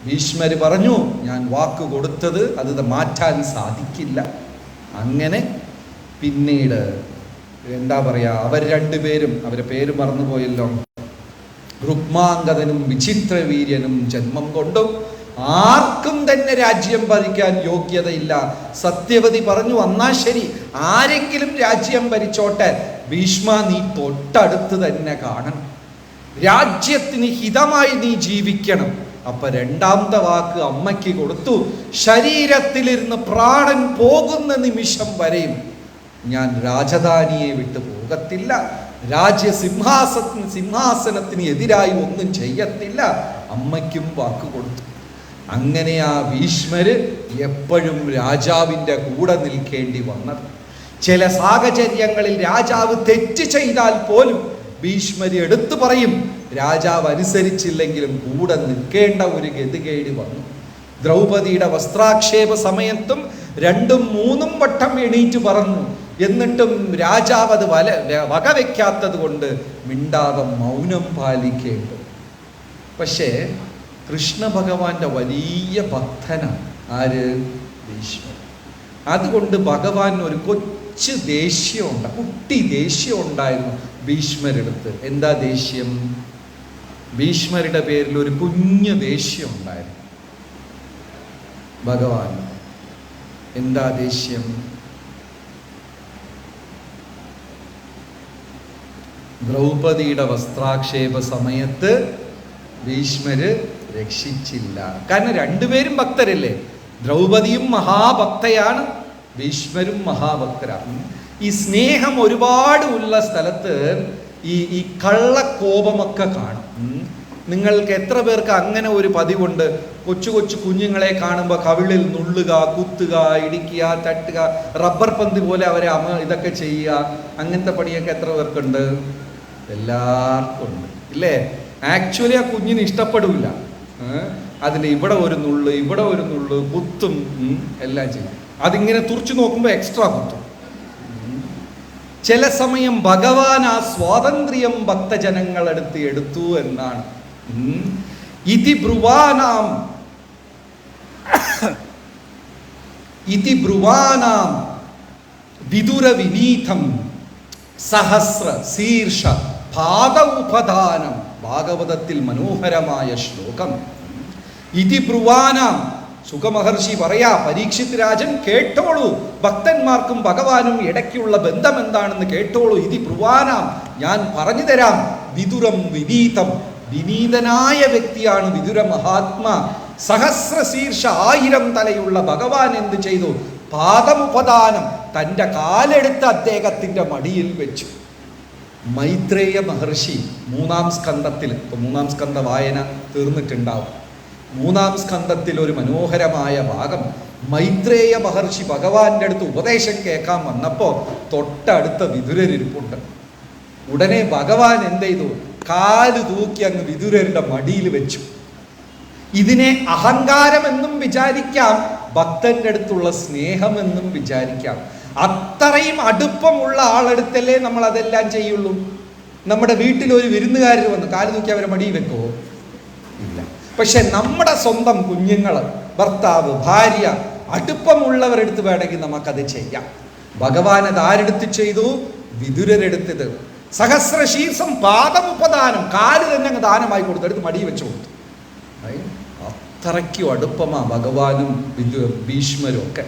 ഭീഷ്മര് പറഞ്ഞു, ഞാൻ വാക്ക് കൊടുത്തത് അത് മാറ്റാൻ സാധിക്കില്ല. അങ്ങനെ പിന്നീട് എന്താ പറയാ, അവർ 2 പേരും, അവരെ പേര് മറന്നുപോയല്ലോ, രുക്മാംഗദനും വിചിത്രവീര്യനും ജന്മം കൊണ്ടു. ആർക്കും തന്നെ രാജ്യം ഭരിക്കാൻ യോഗ്യതയില്ല. സത്യവതി പറഞ്ഞു, വന്നാ ശരി, ആരെങ്കിലും രാജ്യം ഭരിച്ചോട്ടെ, ഭീഷ്മ നീ തൊട്ടടുത്ത് തന്നെ കാണണം, രാജ്യത്തിന് ഹിതമായി നീ ജീവിക്കണം. അപ്പൊ 2ാമത്തെ വാക്ക് അമ്മയ്ക്ക് കൊടുത്തു, ശരീരത്തിലിരുന്ന് പ്രാണൻ പോകുന്ന നിമിഷം വരെയും ഞാൻ രാജധാനിയെ വിട്ടു പോകത്തില്ല, സിംഹാസനത്തിന് എതിരായി ഒന്നും ചെയ്യത്തില്ല. അമ്മയ്ക്കും വാക്ക് കൊടുത്തു. അങ്ങനെ ആ ഭീഷ്മര് എപ്പോഴും രാജാവിൻ്റെ കൂടെ നിൽക്കേണ്ടി വന്നത്. ചില സാഹചര്യങ്ങളിൽ രാജാവ് തെറ്റ് ചെയ്താൽ പോലും ഭീഷ്മര് എടുത്തു പറയും, രാജാവ് അനുസരിച്ചില്ലെങ്കിലും കൂടെ നിൽക്കേണ്ട ഒരു ഗതികേട് വന്നു. ദ്രൗപദിയുടെ വസ്ത്രാക്ഷേപ സമയത്തും 2ഉം 3ഉം വട്ടം എണീറ്റ് പറഞ്ഞു. എന്നിട്ടും രാജാവ് അത് വകവെക്കാത്തത് കൊണ്ട് മിണ്ടാതെ മൗനം പാലിക്കേണ്ടു. പക്ഷേ കൃഷ്ണ ഭഗവാന്റെ വലിയ ഭക്തനാണ് ആര്? ഭീഷ്മർ. അതുകൊണ്ട് ഭഗവാൻ ഒരു കൊച്ചു ദേഷ്യമുണ്ട്, കുട്ടി ദേഷ്യം ഉണ്ടായിരുന്നു ഭീഷ്മരെടുത്ത്. എന്താ ദേഷ്യം? ഭീഷ്മരുടെ പേരിൽ ഒരു കുഞ്ഞു ദേഷ്യം ഉണ്ടായിരുന്നു ഭഗവാൻ. എന്താ ദേഷ്യം? ദ്രൗപദിയുടെ വസ്ത്രാക്ഷേപ സമയത്ത് ഭീഷ്മര് രക്ഷിച്ചില്ല. കാരണം 2 പേരും ഭക്തരല്ലേ. ദ്രൗപദിയും മഹാഭക്തയാണ്, ഭീഷ്മരും മഹാഭക്തരാണ്. ഈ സ്നേഹം ഒരുപാട് ഉള്ള സ്ഥലത്ത് ഈ കള്ളക്കോപമൊക്കെ കാണും. നിങ്ങൾക്ക് എത്ര പേർക്ക് അങ്ങനെ ഒരു പതിവുണ്ട്? കൊച്ചു കൊച്ചു കുഞ്ഞുങ്ങളെ കാണുമ്പോൾ കവിളിൽ നുള്ളുക, കുത്തുക, ഇടിക്കുക, തട്ടുക, റബ്ബർ പന്ത് പോലെ അവരെ ഇതൊക്കെ ചെയ്യുക, അങ്ങനത്തെ പണിയൊക്കെ എത്ര പേർക്കുണ്ട്? എല്ലാവർക്കും ഉണ്ട് ഇല്ലേ? ആക്ച്വലി ആ കുഞ്ഞിന് ഇഷ്ടപ്പെടില്ല. അതിന് ഇവിടെ ഒരു നുള്ള്, ഇവിടെ ഒരു നുള്ള്, കുത്തും, എല്ലാം ചെയ്യും. അതിങ്ങനെ തുറച്ചു നോക്കുമ്പോൾ എക്സ്ട്രാ കുത്തും. ചില സമയം ഭഗവാൻ ആ സ്വാതന്ത്ര്യം ഭക്തജനങ്ങളെടുത്ത് എടുത്തു എന്നാണ്. ഇതി ബ്രുവാനാം വിദുര വിനീതം സഹസ്ര ശീർഷ പാദ ഉപദാനം. ഭാഗവതത്തിൽ മനോഹരമായ ശ്ലോകം. ഇതി ബ്രുവാനാം, സുഖമഹർഷി പറയാ, പരീക്ഷിത് രാജൻ കേട്ടോളൂ, ഭക്തന്മാർക്കും ഭഗവാനും ഇടയ്ക്കുള്ള ബന്ധം എന്താണെന്ന് കേട്ടോളൂ. ഇതി ബ്രുവാനാം, ഞാൻ പറഞ്ഞു തരാം. വിദുരം വിനീതം, വിനീതനായ വ്യക്തിയാണ് വിദുര മഹാത്മാ. സഹസ്രശീർഷ, 1000 തലയുള്ള ഭഗവാൻ എന്ത് ചെയ്തു? പാദമുപദാനം, തൻ്റെ കാലെടുത്ത് അദ്ദേഹത്തിൻ്റെ മടിയിൽ വെച്ചു. മൈത്രേയ മഹർഷി 3ാം സ്കന്ധത്തിൽ, ഇപ്പം 3ാം സ്കന്ധ വായന തീർന്നിട്ടുണ്ടാവും, 3ാം സ്കന്ധത്തിൽ ഒരു മനോഹരമായ ഭാഗം. മൈത്രേയ മഹർഷി ഭഗവാന്റെ അടുത്ത് ഉപദേശം കേൾക്കാൻ വന്നപ്പോൾ തൊട്ടടുത്ത വിതുരരിപ്പുണ്ട്. ഉടനെ ഭഗവാൻ എന്ത് ചെയ്തു? കാല് തൂക്കി അങ്ങ് വിതുരരുടെ മടിയിൽ വെച്ചു. ഇതിനെ അഹങ്കാരമെന്നും വിചാരിക്കാം, ഭക്തന്റെ അടുത്തുള്ള സ്നേഹമെന്നും വിചാരിക്കാം. അത്രയും അടുപ്പമുള്ള ആളെടുത്തല്ലേ നമ്മൾ അതെല്ലാം ചെയ്യുള്ളൂ. നമ്മുടെ വീട്ടിൽ ഒരു വിരുന്നുകാരൻ വന്ന് കാല് തൂക്കി അവരെ മടിയിൽ വെക്കോ? ഇല്ല. പക്ഷെ നമ്മുടെ സ്വന്തം കുഞ്ഞുങ്ങൾ, ഭർത്താവ്, ഭാര്യ, അടുപ്പമുള്ളവരെടുത്ത് വേണമെങ്കിൽ നമുക്കത് ചെയ്യാം. ഭഗവാൻ അത് ആരെടുത്ത് ചെയ്തു? വിതുരരെടുത്തത്. സഹസ്രശീർഷം പാദമുപദാനം, കാല് തന്നെ അങ്ങ് ദാനമായി കൊടുത്തു, എടുത്ത് മടി വെച്ചു കൊടുത്തു. അത്രയ്ക്കും അടുപ്പമാ ഭഗവാനും ഭീഷ്മരും ഒക്കെ.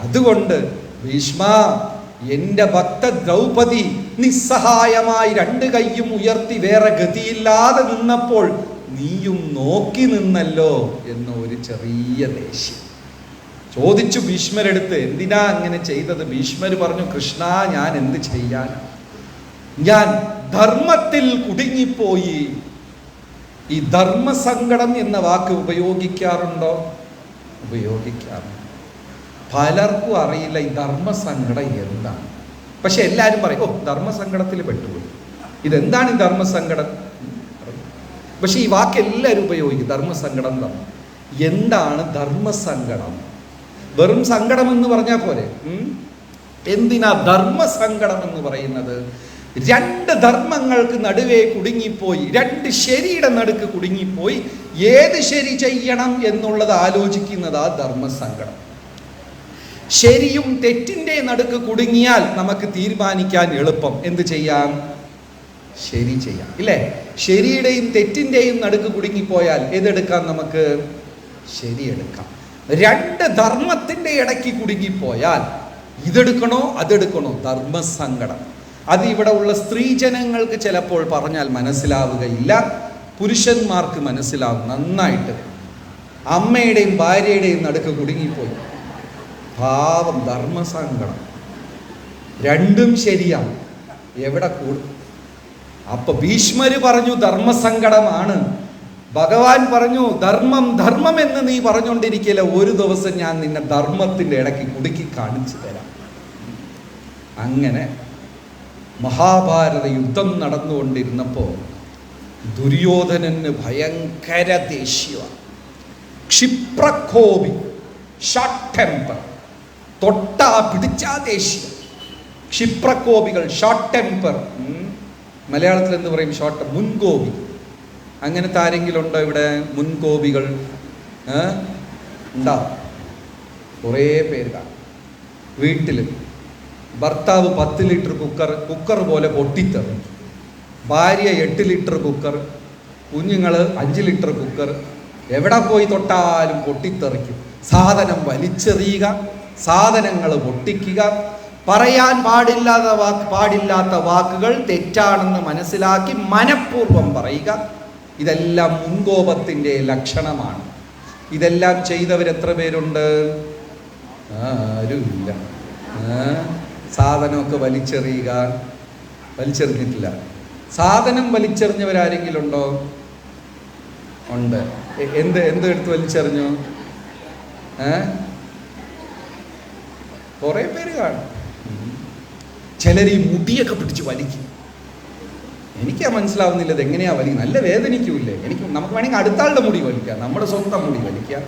അതുകൊണ്ട് ഭീഷ്മ, എൻ്റെ ഭക്ത ദ്രൗപദി നിസ്സഹായമായി 2 കൈയും ഉയർത്തി വേറെ ഗതിയില്ലാതെ നിന്നപ്പോൾ നീയും നോക്കി നിന്നല്ലോ എന്ന ഒരു ചെറിയ ദേഷ്യം ചോദിച്ചു ഭീഷ്മരെടുത്ത്, എന്തിനാ അങ്ങനെ ചെയ്തത്? ഭീഷ്മർ പറഞ്ഞു, കൃഷ്ണ, ഞാൻ എന്ത് ചെയ്യാൻ, ഞാൻ ധർമ്മത്തിൽ കുടുങ്ങിപ്പോയി. ഈ ധർമ്മസങ്കടം എന്ന വാക്ക് ഉപയോഗിക്കാറുണ്ടോ? ഉപയോഗിക്കാറുണ്ട്. പലർക്കും അറിയില്ല ഈ ധർമ്മസങ്കടം എന്താണ്. പക്ഷെ എല്ലാവരും പറയും, ഓ, ധർമ്മസങ്കടത്തിൽ പെട്ടുപോയി. ഇതെന്താണ് ഈ ധർമ്മസങ്കടം? പക്ഷെ ഈ വാക്ക് എല്ലാവരും ഉപയോഗിക്കും, ധർമ്മസങ്കടം തന്നെ. എന്താണ് ധർമ്മസങ്കടം? വെറും സങ്കടം എന്ന് പറഞ്ഞാൽ പോരെ. എന്തിനാ ധർമ്മസങ്കടം എന്ന് പറയുന്നത്? 2 ധർമ്മങ്ങൾക്ക് നടുവേ കുടുങ്ങിപ്പോയി, 2 ശരിയുടെ നടുക്ക് കുടുങ്ങിപ്പോയി. ഏത് ശരി ചെയ്യണം എന്നുള്ളത് ആലോചിക്കുന്നതാ ധർമ്മസങ്കടം. ശരിയും തെറ്റിൻ്റെ നടുക്ക് കുടുങ്ങിയാൽ നമുക്ക് തീരുമാനിക്കാൻ എളുപ്പം. എന്ത് ചെയ്യാം? ശരി ചെയ്യാം, ഇല്ലേ? ശരിയുടെയും തെറ്റിൻ്റെയും നടുക്ക് കുടുങ്ങിപ്പോയാൽ ഏതെടുക്കാം? നമുക്ക് ശരിയെടുക്കാം. 2 ധർമ്മത്തിൻ്റെ ഇടയ്ക്ക് കുടുങ്ങിപ്പോയാൽ ഇതെടുക്കണോ അതെടുക്കണോ? ധർമ്മസങ്കടം. അത് ഇവിടെ ഉള്ള സ്ത്രീജനങ്ങൾക്ക് ചിലപ്പോൾ പറഞ്ഞാൽ മനസ്സിലാവുകയില്ല, പുരുഷന്മാർക്ക് മനസ്സിലാവും നന്നായിട്ട്. അമ്മയുടെയും ഭാര്യയുടെയും നടുക്ക് കുടുങ്ങിപ്പോയി, പാവം, ധർമ്മസങ്കടം. 2ഉം ശരിയാണ്, എവിടെ കൂടും? അപ്പൊ ഭീഷ്മര് പറഞ്ഞു ധർമ്മസങ്കടമാണ്. ഭഗവാൻ പറഞ്ഞു, ധർമ്മം ധർമ്മം എന്ന് നീ പറഞ്ഞുകൊണ്ടിരിക്കില്ല, ഒരു ദിവസം ഞാൻ നിന്നെ ധർമ്മത്തിൻ്റെ ഇടയ്ക്ക് കുടുക്കി കാണിച്ചു തരാം. അങ്ങനെ മഹാഭാരത യുദ്ധം നടന്നുകൊണ്ടിരുന്നപ്പോൾ ദുര്യോധനന് ഭയങ്കര ദേഷ്യമാണ്, ക്ഷിപ്രകോപി, ഷോർട്ട് ടെമ്പർ, തൊട്ടാ പിടിച്ചാ ദേഷ്യം. ക്ഷിപ്രകോപികൾ, ഷോർട്ട് ടെമ്പർ. മലയാളത്തിൽ എന്ത് പറയും? ഷോർട്ട്, മുൻകോപി. അങ്ങനത്തെ ആരെങ്കിലും ഉണ്ടോ ഇവിടെ? മുൻകോപികൾ ഉണ്ടാവും, കുറേ പേര് കാണും. വീട്ടിൽ ഭർത്താവ് 10 ലിറ്റർ കുക്കർ പോലെ പൊട്ടിത്തെറിയും, ഭാര്യ 8 ലിറ്റർ കുക്കർ, കുഞ്ഞുങ്ങൾ 5 ലിറ്റർ കുക്കർ. എവിടെ പോയി തൊട്ടാലും പൊട്ടിത്തെറിക്കും. സാധനം വലിച്ചെറിയുക, സാധനങ്ങൾ പൊട്ടിക്കുക, പറയാൻ പാടില്ലാത്ത വാക്കുകൾ തെറ്റാണെന്ന് മനസ്സിലാക്കി മനഃപൂർവ്വം പറയുക. ഇതെല്ലാം മുൻകോപത്തിൻ്റെ ലക്ഷണമാണ്. ഇതെല്ലാം ചെയ്തവരെത്ര പേരുണ്ട്? ആരുമില്ല. സാധനമൊക്കെ വലിച്ചെറിഞ്ഞിട്ടില്ല. സാധനം വലിച്ചെറിഞ്ഞവരാരെങ്കിലും ഉണ്ടോ? ഉണ്ട്. എന്ത് എടുത്ത് വലിച്ചെറിഞ്ഞു? കുറേ പേര് കാണും. ചിലർ ഈ മുടിയൊക്കെ പിടിച്ച് വലിക്കും. എനിക്കാ മനസ്സിലാവുന്നില്ല ഇത് എങ്ങനെയാ വലിക്കും. നല്ല വേദനിക്കൂല്ലേ? നമുക്ക് വേണമെങ്കിൽ അടുത്ത ആളുടെ മുടി വലിക്കാം, നമ്മുടെ സ്വന്തം മുടി വലിക്കാം.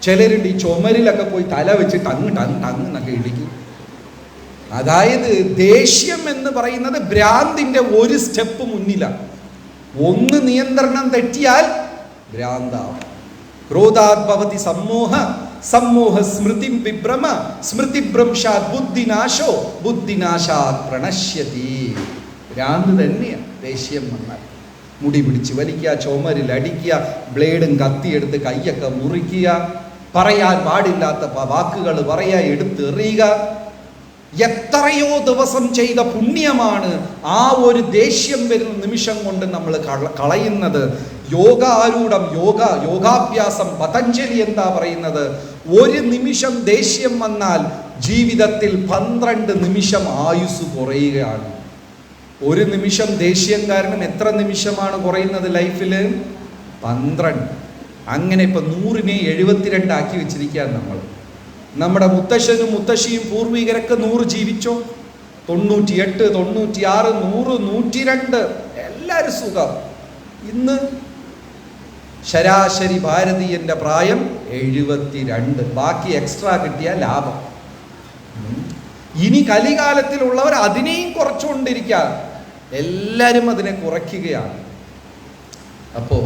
ചിലരുണ്ട് ഈ ചുമരിലൊക്കെ പോയി തല വെച്ച് ടങ് എന്നൊക്കെ ഇടിക്കും. അതായത് ദേഷ്യം എന്ന് പറയുന്നത് ഭ്രാന്തിൻ്റെ ഒരു സ്റ്റെപ്പ് മുന്നിലാണ്. ഒന്ന് നിയന്ത്രണം തെറ്റിയാൽ ഭ്രാന്താവും. ക്രോധാത് ഭവതി സമ്മോഹ സ്മൃതിം വിഭ്രമ സ്മൃതിഭ്രംശാത് ബുദ്ധിനാശോ ബുദ്ധിനാശാത് പ്രണശ്യതി. ഭ്രാന്ത് തന്നെയാണ് ദേഷ്യം വന്നാൽ. മുടി പിടിച്ച് വലിക്കുക, ചുമരിൽ അടിക്കുക, ബ്ലേഡും കത്തിയെടുത്ത് കൈയൊക്കെ മുറിക്കുക, പറയാൻ പാടില്ലാത്ത വാക്കുകൾ പറയാ, എടുത്തെറിയുക. എത്രയോ ദിവസം ചെയ്ത പുണ്യമാണ് ആ ഒരു ദേഷ്യം വരുന്ന നിമിഷം കൊണ്ട് നമ്മൾ കളയുന്നത്. യോഗാഭ്യാസം പതഞ്ജലി എന്താ പറയുന്നത്? ഒരു നിമിഷം ദേഷ്യം വന്നാൽ ജീവിതത്തിൽ 12 നിമിഷം ആയുസ് കുറയുകയാണ്. ഒരു നിമിഷം ദേഷ്യം കാരണം എത്ര നിമിഷമാണ് കുറയുന്നത് ലൈഫിൽ? 12. അങ്ങനെ ഇപ്പം 100നെ 72 ആക്കി വെച്ചിരിക്കുകയാണ് നമ്മൾ. നമ്മുടെ മുത്തശ്ശനും മുത്തശ്ശിയും പൂർവികരൊക്കെ 100 ജീവിച്ചോ? 98, 96, 100, 102 എല്ലാവരും സുഖം. ഇന്ന് ശരാശരി ഭാരതീയന്റെ പ്രായം 72. ബാക്കി എക്സ്ട്രാ കിട്ടിയ ലാഭം. ഇനി കലികാലത്തിലുള്ളവർ അതിനെയും കുറച്ചുകൊണ്ടിരിക്കുക. എല്ലാവരും അതിനെ കുറയ്ക്കുകയാണ്. അപ്പോ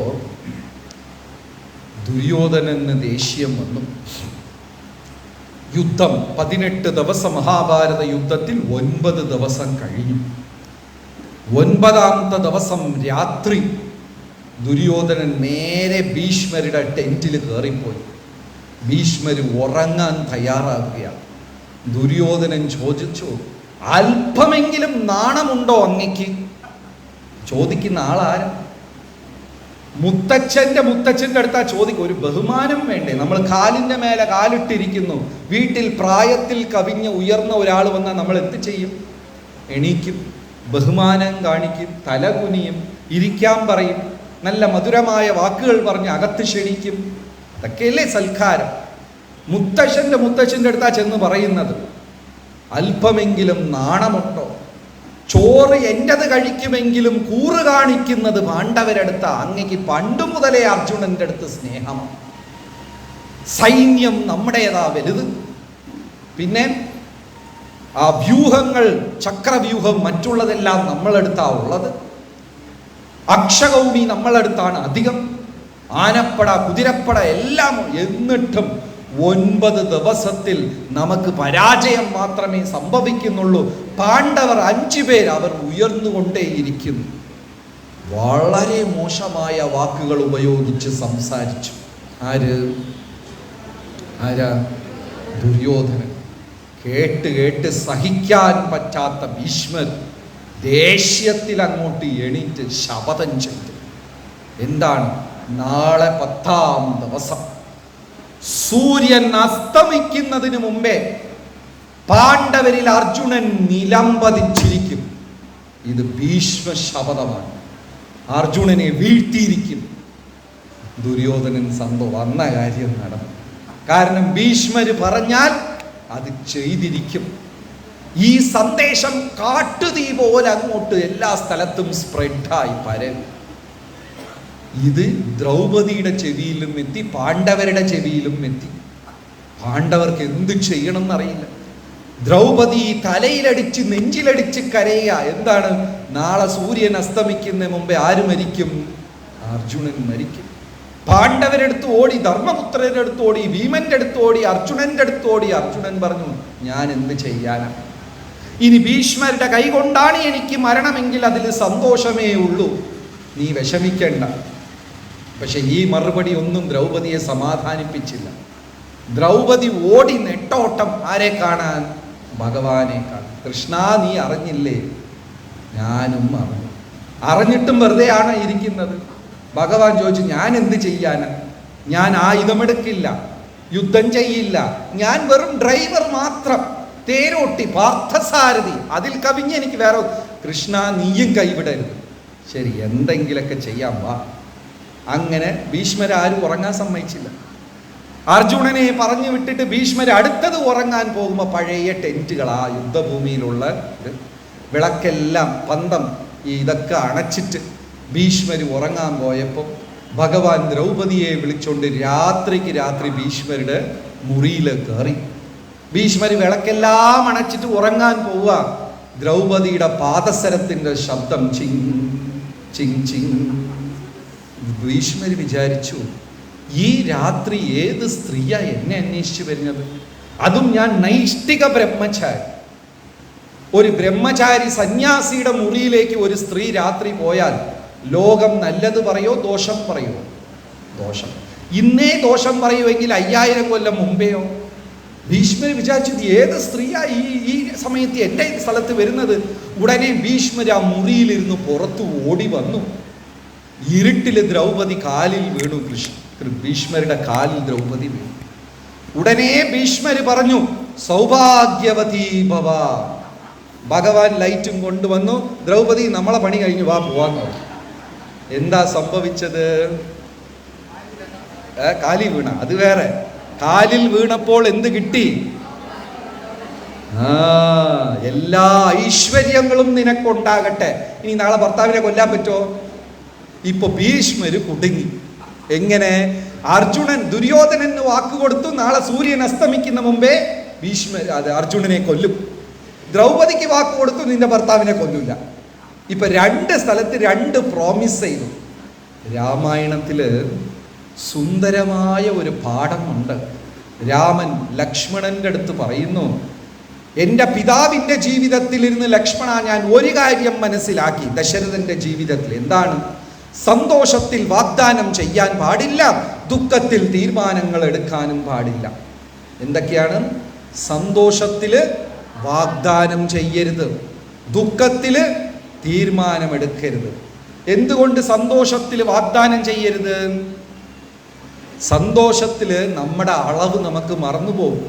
ദുര്യോധനന് ദേഷ്യം വന്നു. യുദ്ധം 18 ദിവസം, മഹാഭാരത യുദ്ധത്തിൽ 9 ദിവസം കഴിഞ്ഞു. 9ാമത്തെ ദിവസം രാത്രി ദുര്യോധനൻ നേരെ ഭീഷ്മരുടെ ടെന്റിൽ കയറിപ്പോയി. ഭീഷ്മർ ഉറങ്ങാൻ തയ്യാറാകുകയാണ്. ദുര്യോധനൻ ചോദിച്ചു, അല്പമെങ്കിലും നാണമുണ്ടോ അങ്ങയ്ക്ക്? ചോദിക്കുന്ന ആളാരും മുത്തച്ഛൻ്റെ അടുത്താ ചോദിക്കും. ഒരു ബഹുമാനം വേണ്ടേ? നമ്മൾ കാലിൻ്റെ മേലെ കാലിട്ടിരിക്കുന്നു. വീട്ടിൽ പ്രായത്തിൽ കവിഞ്ഞ് ഉയർന്ന ഒരാൾ വന്നാൽ നമ്മൾ എന്ത് ചെയ്യും? എണീക്കും, ബഹുമാനം കാണിക്കും, തലകുനിയും, ഇരിക്കാൻ പറയും, നല്ല മധുരമായ വാക്കുകൾ പറഞ്ഞ് അകത്ത് ക്ഷണിക്കും. അതൊക്കെയല്ലേ സൽക്കാരം. മുത്തച്ഛൻ്റെ അടുത്താ ചെന്ന് പറയുന്നത്, അല്പമെങ്കിലും നാണമുണ്ടോ? ചോറ് എൻ്റെത് കഴിക്കുമെങ്കിലും കൂറ് കാണിക്കുന്നത് പാണ്ഡവരടുത്ത. അങ്ങക്ക് പണ്ടു മുതലേ അർജുനന്റെ അടുത്ത് സ്നേഹമാണ്. സൈന്യം നമ്മുടേതാ വലുത്. പിന്നെ ആ വ്യൂഹങ്ങൾ, ചക്രവ്യൂഹം മറ്റുള്ളതെല്ലാം നമ്മളെടുത്താ ഉള്ളത്. അക്ഷകൗണി നമ്മളെടുത്താണ് അധികം. ആനപ്പട, കുതിരപ്പട എല്ലാം. എന്നിട്ടും 9 ദിവസത്തിൽ നമുക്ക് പരാജയം മാത്രമേ സംഭവിക്കുന്നുള്ളൂ. പാണ്ഡവർ 5 പേർ, അവർ ഉയർന്നുകൊണ്ടേയിരിക്കുന്നു. വളരെ മോശമായ വാക്കുകൾ ഉപയോഗിച്ച് സംസാരിച്ചു. ആരാ? ദുര്യോധനൻ. കേട്ട് സഹിക്കാൻ പറ്റാത്ത ഭീഷ്മർ ദേഷ്യത്തിൽ അങ്ങോട്ട് എണീറ്റ് ശപഥം ചെയ്തു. എന്താണ്? നാളെ 10ാം ദിവസം സൂര്യൻ അസ്തമിക്കുന്നതിന് മുമ്പേ പാണ്ഡവരിൽ അർജുനൻ നിലംപതിച്ചിരിക്കും. ഇത് ഭീഷ്മ ശപഥമാണ്. അർജുനനെ വീഴ്ത്തിയിരിക്കും. ദുര്യോധനൻ വന്ന കാര്യം നടന്നു. കാരണം ഭീഷ്മര് പറഞ്ഞാൽ അത് ചെയ്തിരിക്കും. ഈ സന്ദേശം കാട്ടുതീ പോലെ അങ്ങോട്ട് എല്ലാ സ്ഥലത്തും സ്പ്രെഡായി പരന്നു. ഇത് ദ്രൗപദിയുടെ ചെവിയിലും എത്തി, പാണ്ഡവരുടെ ചെവിയിലും എത്തി. പാണ്ഡവർക്ക് എന്ത് ചെയ്യണം എന്നറിയില്ല. ദ്രൗപദി തലയിലടിച്ച് നെഞ്ചിലടിച്ച് കരയുക. എന്താണ്? നാളെ സൂര്യൻ അസ്തമിക്കുന്നതിന് മുമ്പേ ആര് മരിക്കും? അർജുനൻ മരിക്കും. പാണ്ഡവരെടുത്ത് ഓടി, ധർമ്മപുത്രരുടെ അടുത്ത് ഓടി, ഭീമന്റെ അടുത്ത് ഓടി, അർജുനന്റെ അടുത്ത് ഓടി. അർജുനൻ പറഞ്ഞു, ഞാൻ എന്ത് ചെയ്യാനാ? ഇനി ഭീഷ്മരുടെ കൈ കൊണ്ടാണ് എനിക്ക് മരണമെങ്കിൽ അതിൽ സന്തോഷമേ ഉള്ളൂ. നീ വിഷമിക്കണ്ട. പക്ഷെ ഈ മറുപടി ഒന്നും ദ്രൗപദിയെ സമാധാനിപ്പിച്ചില്ല. ദ്രൗപദി ഓടി നെട്ടോട്ടം. ആരെ കാണാൻ? ഭഗവാനെ കാണാൻ. കൃഷ്ണ, നീ അറിഞ്ഞില്ലേ? ഞാനും അറിഞ്ഞു. അറിഞ്ഞിട്ടും വെറുതെ ആണ് ഇരിക്കുന്നത്. ഭഗവാൻ ചോദിച്ചു, ഞാൻ എന്ത് ചെയ്യാനാ? ഞാൻ ആയുധമെടുക്കില്ല, യുദ്ധം ചെയ്യില്ല. ഞാൻ വെറും ഡ്രൈവർ മാത്രം, തേരോട്ടി, പാർത്ഥസാരഥി. അതിൽ കവിഞ്ഞ് എനിക്ക് വേറെ. കൃഷ്ണ, നീയും കൈവിടരുത്. ശരി, എന്തെങ്കിലൊക്കെ ചെയ്യാം, വാ. അങ്ങനെ ഭീഷ്മരാരും ഉറങ്ങാൻ സമ്മതിച്ചില്ല. അർജുനനെ പറഞ്ഞു വിട്ടിട്ട് ഭീഷ്മർ അടുത്തത് ഉറങ്ങാൻ പോകുമ്പോൾ പഴയ ടെൻറ്റുകൾ, ആ യുദ്ധഭൂമിയിലുള്ള വിളക്കെല്ലാം, പന്തം, ഇതൊക്കെ അണച്ചിട്ട് ഭീഷ്മർ ഉറങ്ങാൻ പോയപ്പോൾ ഭഗവാൻ ദ്രൗപദിയെ വിളിച്ചുകൊണ്ട് രാത്രിക്ക് രാത്രി ഭീഷ്മരുടെ മുറിയിൽ കയറി. ഭീഷ്മർ വിളക്കെല്ലാം അണച്ചിട്ട് ഉറങ്ങാൻ പോവുക. ദ്രൗപദിയുടെ പാദസരത്തിൻ്റെ ശബ്ദം ചിങ് ചിങ് ചിങ്. ഭീഷ്മർ വിചാരിച്ചു, ഈ രാത്രി ഏത് സ്ത്രീയാ എന്നെ അന്വേഷിച്ചു വരുന്നത്? അതും ഞാൻ നൈഷ്ഠിക ബ്രഹ്മചാരി. ഒരു ബ്രഹ്മചാരി സന്യാസിയുടെ മുറിയിലേക്ക് ഒരു സ്ത്രീ രാത്രി പോയാൽ ലോകം നല്ലത് പറയോ ദോഷം പറയോ? ദോഷം. ഇന്നേ ദോഷം പറയുമെങ്കിൽ 5000 കൊല്ലം മുമ്പെയോ? ഭീഷ്മർ വിചാരിച്ചത് ഏത് സ്ത്രീയാ ഈ സമയത്ത് എൻ്റെ സ്ഥലത്ത് വരുന്നത്? ഉടനെ ഭീഷ്മർ ആ മുറിയിലിരുന്ന് പുറത്തു ഓടി വന്നു. ഇരുട്ടിൽ ദ്രൗപദി കാലിൽ വീണു. ഭീഷ്മരുടെ കാലിൽ ദ്രൗപദി വീണു. ഉടനെ ഭീഷ്മർ പറഞ്ഞു, സൗഭാഗ്യവതി ഭവ. ഭഗവാൻ ലൈറ്റും കൊണ്ടുവന്നു. ദ്രൗപദി, നമ്മളെ പണി കഴിഞ്ഞു, വാ പോവാന്ന് പറഞ്ഞു. എന്താ സംഭവിച്ചത്? കാലിൽ വീണ, അത് വേറെ. കാലിൽ വീണപ്പോൾ എന്ത് കിട്ടി? എല്ലാ ഐശ്വര്യങ്ങളും നിനക്കുണ്ടാകട്ടെ. ഇനി നാളെ ഭർത്താവിനെ കൊല്ലാൻ പറ്റുമോ? ഇപ്പൊ ഭീഷ്മര് കുടുങ്ങി. എങ്ങനെ? അർജുനൻ, ദുര്യോധനന് വാക്കുകൊടുത്തു, നാളെ സൂര്യൻ അസ്തമിക്കുന്ന മുമ്പേ അർജുനനെ കൊല്ലും. ദ്രൗപദിക്ക് വാക്കുകൊടുത്തു, നിന്റെ ഭർത്താവിനെ കൊല്ലില്ല. ഇപ്പൊ 2 സ്ഥലത്ത് 2 പ്രോമിസ് ചെയ്തു. രാമായണത്തില് സുന്ദരമായ ഒരു പാഠമുണ്ട്. രാമൻ ലക്ഷ്മണന്റെ അടുത്ത് പറയുന്നു, എൻ്റെ പിതാവിൻ്റെ ജീവിതത്തിൽ ഇരുന്ന് ലക്ഷ്മണ ഞാൻ ഒരു കാര്യം മനസ്സിലാക്കി. ദശരഥന്റെ ജീവിതത്തിൽ എന്താണ്? സന്തോഷത്തിൽ വാഗ്ദാനം ചെയ്യാൻ പാടില്ല, ദുഃഖത്തിൽ തീരുമാനങ്ങൾ എടുക്കാനും പാടില്ല. എന്തൊക്കെയാണ്? സന്തോഷത്തിൽ വാഗ്ദാനം ചെയ്യരുത്, ദുഃഖത്തിൽ തീരുമാനമെടുക്കരുത്. എന്തുകൊണ്ട് സന്തോഷത്തിൽ വാഗ്ദാനം ചെയ്യരുത്? സന്തോഷത്തിൽ നമ്മുടെ അളവ് നമുക്ക് മറന്നുപോകും.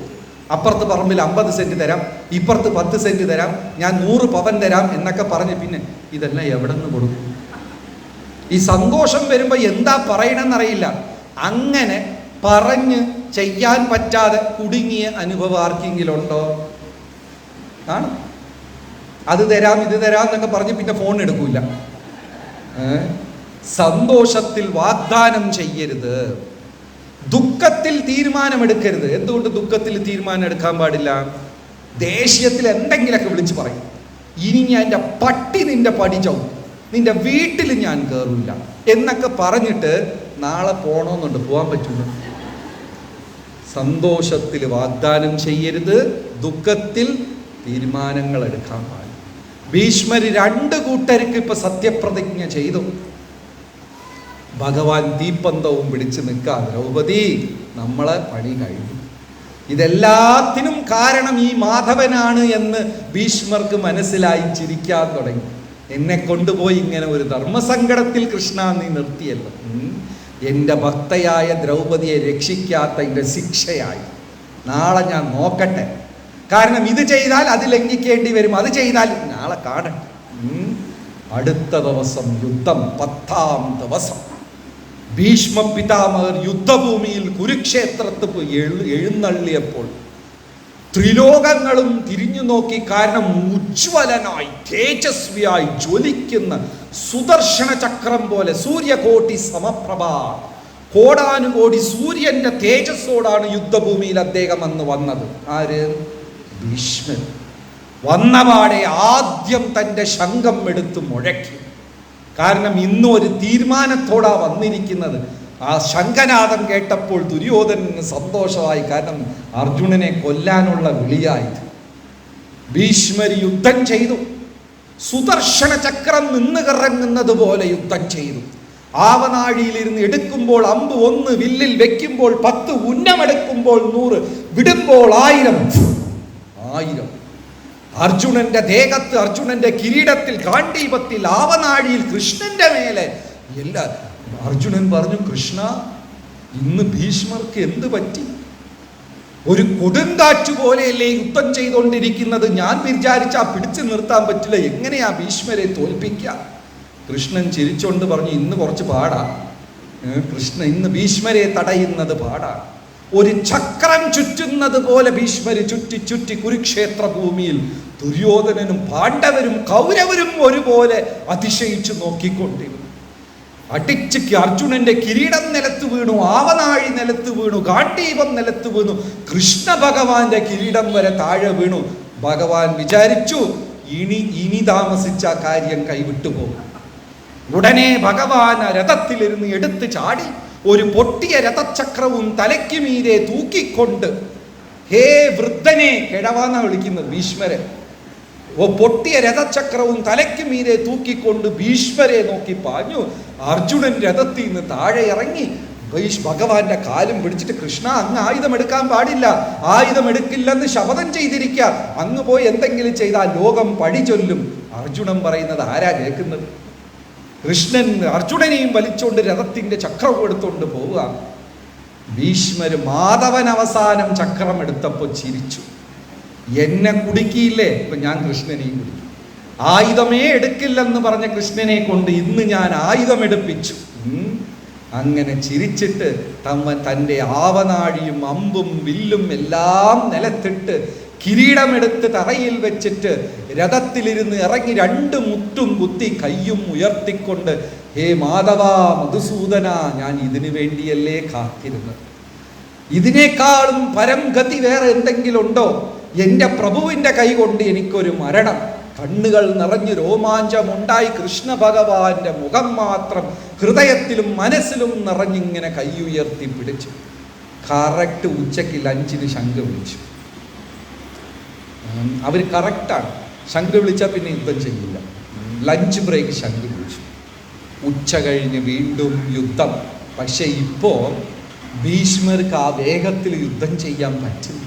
അപ്പുറത്ത് പറമ്പിൽ 50 സെന്റ് തരാം, ഇപ്പുറത്ത് 10 സെന്റ് തരാം, ഞാൻ 100 പവൻ തരാം എന്നൊക്കെ പറഞ്ഞ് പിന്നെ ഇതെല്ലാം എവിടെ നിന്ന് കൊടുക്കും? ഈ സന്തോഷം വരുമ്പോൾ എന്താ പറയണമെന്നറിയില്ല. അങ്ങനെ പറഞ്ഞ് ചെയ്യാൻ പറ്റാതെ കുടുങ്ങിയ അനുഭവം ആർക്കെങ്കിലും ഉണ്ടോ? ആണ്. അത് തരാം ഇത് തരാം എന്നൊക്കെ പറഞ്ഞ് പിന്നെ ഫോൺ എടുക്കൂല. സന്തോഷത്തിൽ വാഗ്ദാനം ചെയ്യരുത്, ദുഃഖത്തിൽ തീരുമാനമെടുക്കരുത്. എന്തുകൊണ്ട് ദുഃഖത്തിൽ തീരുമാനം എടുക്കാൻ പാടില്ല? ദേഷ്യത്തിൽ എന്തെങ്കിലുമൊക്കെ വിളിച്ച് പറയും, ഇനി ഞാൻ എൻ്റെ പട്ടി നിന്റെ പടി ചവിട്ടും, നിന്റെ വീട്ടിൽ ഞാൻ കയറില്ല എന്നൊക്കെ പറഞ്ഞിട്ട് നാളെ പോകണമെന്നുണ്ട്, പോകാൻ പറ്റില്ല. സന്തോഷത്തിൽ വാഗ്ദാനം ചെയ്യരുത്, ദുഃഖത്തിൽ തീരുമാനങ്ങൾ എടുക്കാൻ പാടില്ല. ഭീഷ്മർ 2 കൂട്ടർക്ക് ഇപ്പൊ സത്യപ്രതിജ്ഞ ചെയ്തു. ഭഗവാൻ തീപ്പന്തവും പിടിച്ചു നിൽക്കാം, ദ്രൗപദി നമ്മളെ പണി കഴിഞ്ഞു. ഇതെല്ലാത്തിനും കാരണം ഈ മാധവനാണ് എന്ന് ഭീഷ്മർക്ക് മനസ്സിലായി ചിരിക്കാൻ തുടങ്ങി. എന്നെ കൊണ്ടുപോയി ഇങ്ങനെ ഒരു ധർമ്മസങ്കടത്തിൽ കൃഷ്ണ നീ നിർത്തിയല്ലോ, എൻ്റെ ഭക്തയായ ദ്രൗപദിയെ രക്ഷിക്കാത്ത എൻ്റെ ശിക്ഷയായി. നാളെ ഞാൻ നോക്കട്ടെ, കാരണം ഇത് ചെയ്താൽ അത് ലംഘിക്കേണ്ടി വരും, അത് ചെയ്താൽ നാളെ കാണട്ടെ. അടുത്ത ദിവസം യുദ്ധം, 10ാം ദിവസം ഭീഷ്മ പിതാമഹർ യുദ്ധഭൂമിയിൽ കുരുക്ഷേത്രത്തിൽ എഴുന്നള്ളിയപ്പോൾ ത്രിലോകങ്ങളും തിരിഞ്ഞു നോക്കി. കാരണം ഉജ്ജ്വലനായി തേജസ്വിയായി ജ്വലിക്കുന്ന സുദർശന ചക്രം പോലെ സൂര്യകോടി സമപ്രഭ, കോടാനുകോടി സൂര്യന്റെ തേജസ്സോടാണ് യുദ്ധഭൂമിയിൽ അദ്ദേഹം അന്ന് വന്നത്. ആര്? ഭീഷ്മൻ. വന്നപാടെ ആദ്യം തൻ്റെ ശംഖം എടുത്ത് മുഴക്കി. കാരണം ഇന്നും ഒരു തീരുമാനത്തോടാ വന്നിരിക്കുന്നത്. ആ ശംഖനാദം കേട്ടപ്പോൾ ദുര്യോധനന് സന്തോഷമായി. കാരണം അർജുനനെ കൊല്ലാനുള്ള വിളിയായത്. ഭീഷ്മർ യുദ്ധം ചെയ്തു. സുദർശന ചക്രം നിന്ന് കറങ്ങുന്നത് പോലെ യുദ്ധം ചെയ്തു. ആവനാഴിയിലിരുന്ന് എടുക്കുമ്പോൾ അമ്പ് 1, വില്ലിൽ വെക്കുമ്പോൾ 10, ഉന്നമെടുക്കുമ്പോൾ 100, വിടുമ്പോൾ 1000. അർജുനന്റെ ദേഹത്ത്, അർജുനന്റെ കിരീടത്തിൽ, ഗാണ്ഡീപത്തിൽ, ആവനാഴിയിൽ, കൃഷ്ണന്റെ മേലെ എല്ലാ. അർജുനൻ പറഞ്ഞു, കൃഷ്ണ ഇന്ന് ഭീഷ്മർക്ക് എന്ത് പറ്റി? ഒരു കൊടുങ്കാറ്റ് പോലെയല്ലേ യുദ്ധം ചെയ്തുകൊണ്ടിരിക്കുന്നത്, ഞാൻ വിചാരിച്ചാ പിടിച്ചു നിർത്താൻ പറ്റില്ല, എങ്ങനെയാ ഭീഷ്മരെ തോൽപ്പിക്കുക? കൃഷ്ണൻ ചിരിച്ചോണ്ട് പറഞ്ഞു, ഇന്ന് കുറച്ച് പാടാ കൃഷ്ണ, ഇന്ന് ഭീഷ്മരെ തടയുന്നത് പാടാ. ഒരു ചക്രം ചുറ്റുന്നത് പോലെ ഭീഷ്മര് ചുറ്റി ചുറ്റി കുരുക്ഷേത്ര ഭൂമിയിൽ ദുര്യോധനനും പാണ്ഡവരും കൗരവരും ഒരുപോലെ അതിശയിച്ചു നോക്കിക്കൊണ്ടിരുന്നു. അടിച്ച് അർജുനന്റെ കിരീടം നിലത്ത് വീണു, ആവനാഴി നിലത്ത് വീണു, ഗാണ്ഡീപം നിലത്ത് വീണു, കൃഷ്ണ ഭഗവാന്റെ കിരീടം വരെ താഴെ വീണു. ഭഗവാൻ വിചാരിച്ചു ഇനി താമസിച്ച കാര്യം കൈവിട്ടു പോകും. ഉടനെ ഭഗവാൻ രഥത്തിലിരുന്ന് എടുത്ത് ചാടി ഒരു പൊട്ടിയ രഥചക്രവും തലയ്ക്ക് മീതെ തൂക്കിക്കൊണ്ട്, ഹേ വൃദ്ധനെ, കിഴവാന്നാ വിളിക്കുന്നത് ഭീഷ്മരെ, പൊട്ടിയ രഥചക്രവും തലയ്ക്ക് മീതെ തൂക്കിക്കൊണ്ട് ഭീഷ്മരെ നോക്കി പാഞ്ഞു. അർജുനൻ രഥത്തിൽ നിന്ന് താഴെ ഇറങ്ങി ഭഗവാന്റെ കാലും പിടിച്ചിട്ട്, കൃഷ്ണ അങ്ങ് ആയുധം എടുക്കാൻ പാടില്ല, ആയുധം എടുക്കില്ലെന്ന് ശപഥം ചെയ്തിരിക്കുക, അങ്ങ് പോയി എന്തെങ്കിലും ചെയ്താൽ ലോകം പഴി ചൊല്ലും. അർജുനൻ പറയുന്നത് ആരാ കേൾക്കുന്നത്? കൃഷ്ണൻ അർജുനനെയും വലിച്ചോണ്ട് രഥത്തിന്റെ ചക്രം എടുത്തോണ്ട് പോവുക. ഭീഷ്മര് മാധവൻ അവസാനം ചക്രം എടുത്തപ്പോൾ ചിരിച്ചു. എന്നെ കുടുക്കിയില്ലേ, ഇപ്പൊ ഞാൻ കൃഷ്ണനെയും കുടുക്കി. ആയുധമേ എടുക്കില്ലെന്ന് പറഞ്ഞ കൃഷ്ണനെ കൊണ്ട് ഇന്ന് ഞാൻ ആയുധം എടുപ്പിച്ചു. അങ്ങനെ ചിരിച്ചിട്ട് തൻ്റെ ആവനാഴിയും അമ്പും വില്ലും എല്ലാം നിലത്തിട്ട് കിരീടമെടുത്ത് തറയിൽ വെച്ചിട്ട് രഥത്തിലിരുന്ന് ഇറങ്ങി 2 മുറ്റും കുത്തി കയ്യും ഉയർത്തിക്കൊണ്ട്, ഹേ മാധവ മധുസൂദന, ഞാൻ ഇതിനു വേണ്ടിയല്ലേ കാത്തിരുന്നത്. ഇതിനേക്കാളും പരംഗതി വേറെ എന്തെങ്കിലും ഉണ്ടോ? എൻ്റെ പ്രഭുവിൻ്റെ കൈ കൊണ്ട് എനിക്കൊരു മരണം. കണ്ണുകൾ നിറഞ്ഞ് രോമാഞ്ചമുണ്ടായി. കൃഷ്ണ ഭഗവാന്റെ മുഖം മാത്രം ഹൃദയത്തിലും മനസ്സിലും നിറഞ്ഞിങ്ങനെ കൈയുയർത്തി പിടിച്ചു. കറക്റ്റ് ഉച്ചയ്ക്ക് 5-ന് ശംഖ് വിളിച്ചു. അവർ കറക്റ്റാണ്. ശംഖ് വിളിച്ചാൽ പിന്നെ യുദ്ധം ചെയ്യില്ല. ലഞ്ച് ബ്രേക്ക് ശംഖ് വിളിച്ചു, ഉച്ച കഴിഞ്ഞ് വീണ്ടും യുദ്ധം. പക്ഷെ ഇപ്പോൾ ഭീഷ്മർക്ക് ആ വേഗത്തിൽ യുദ്ധം ചെയ്യാൻ പറ്റില്ല.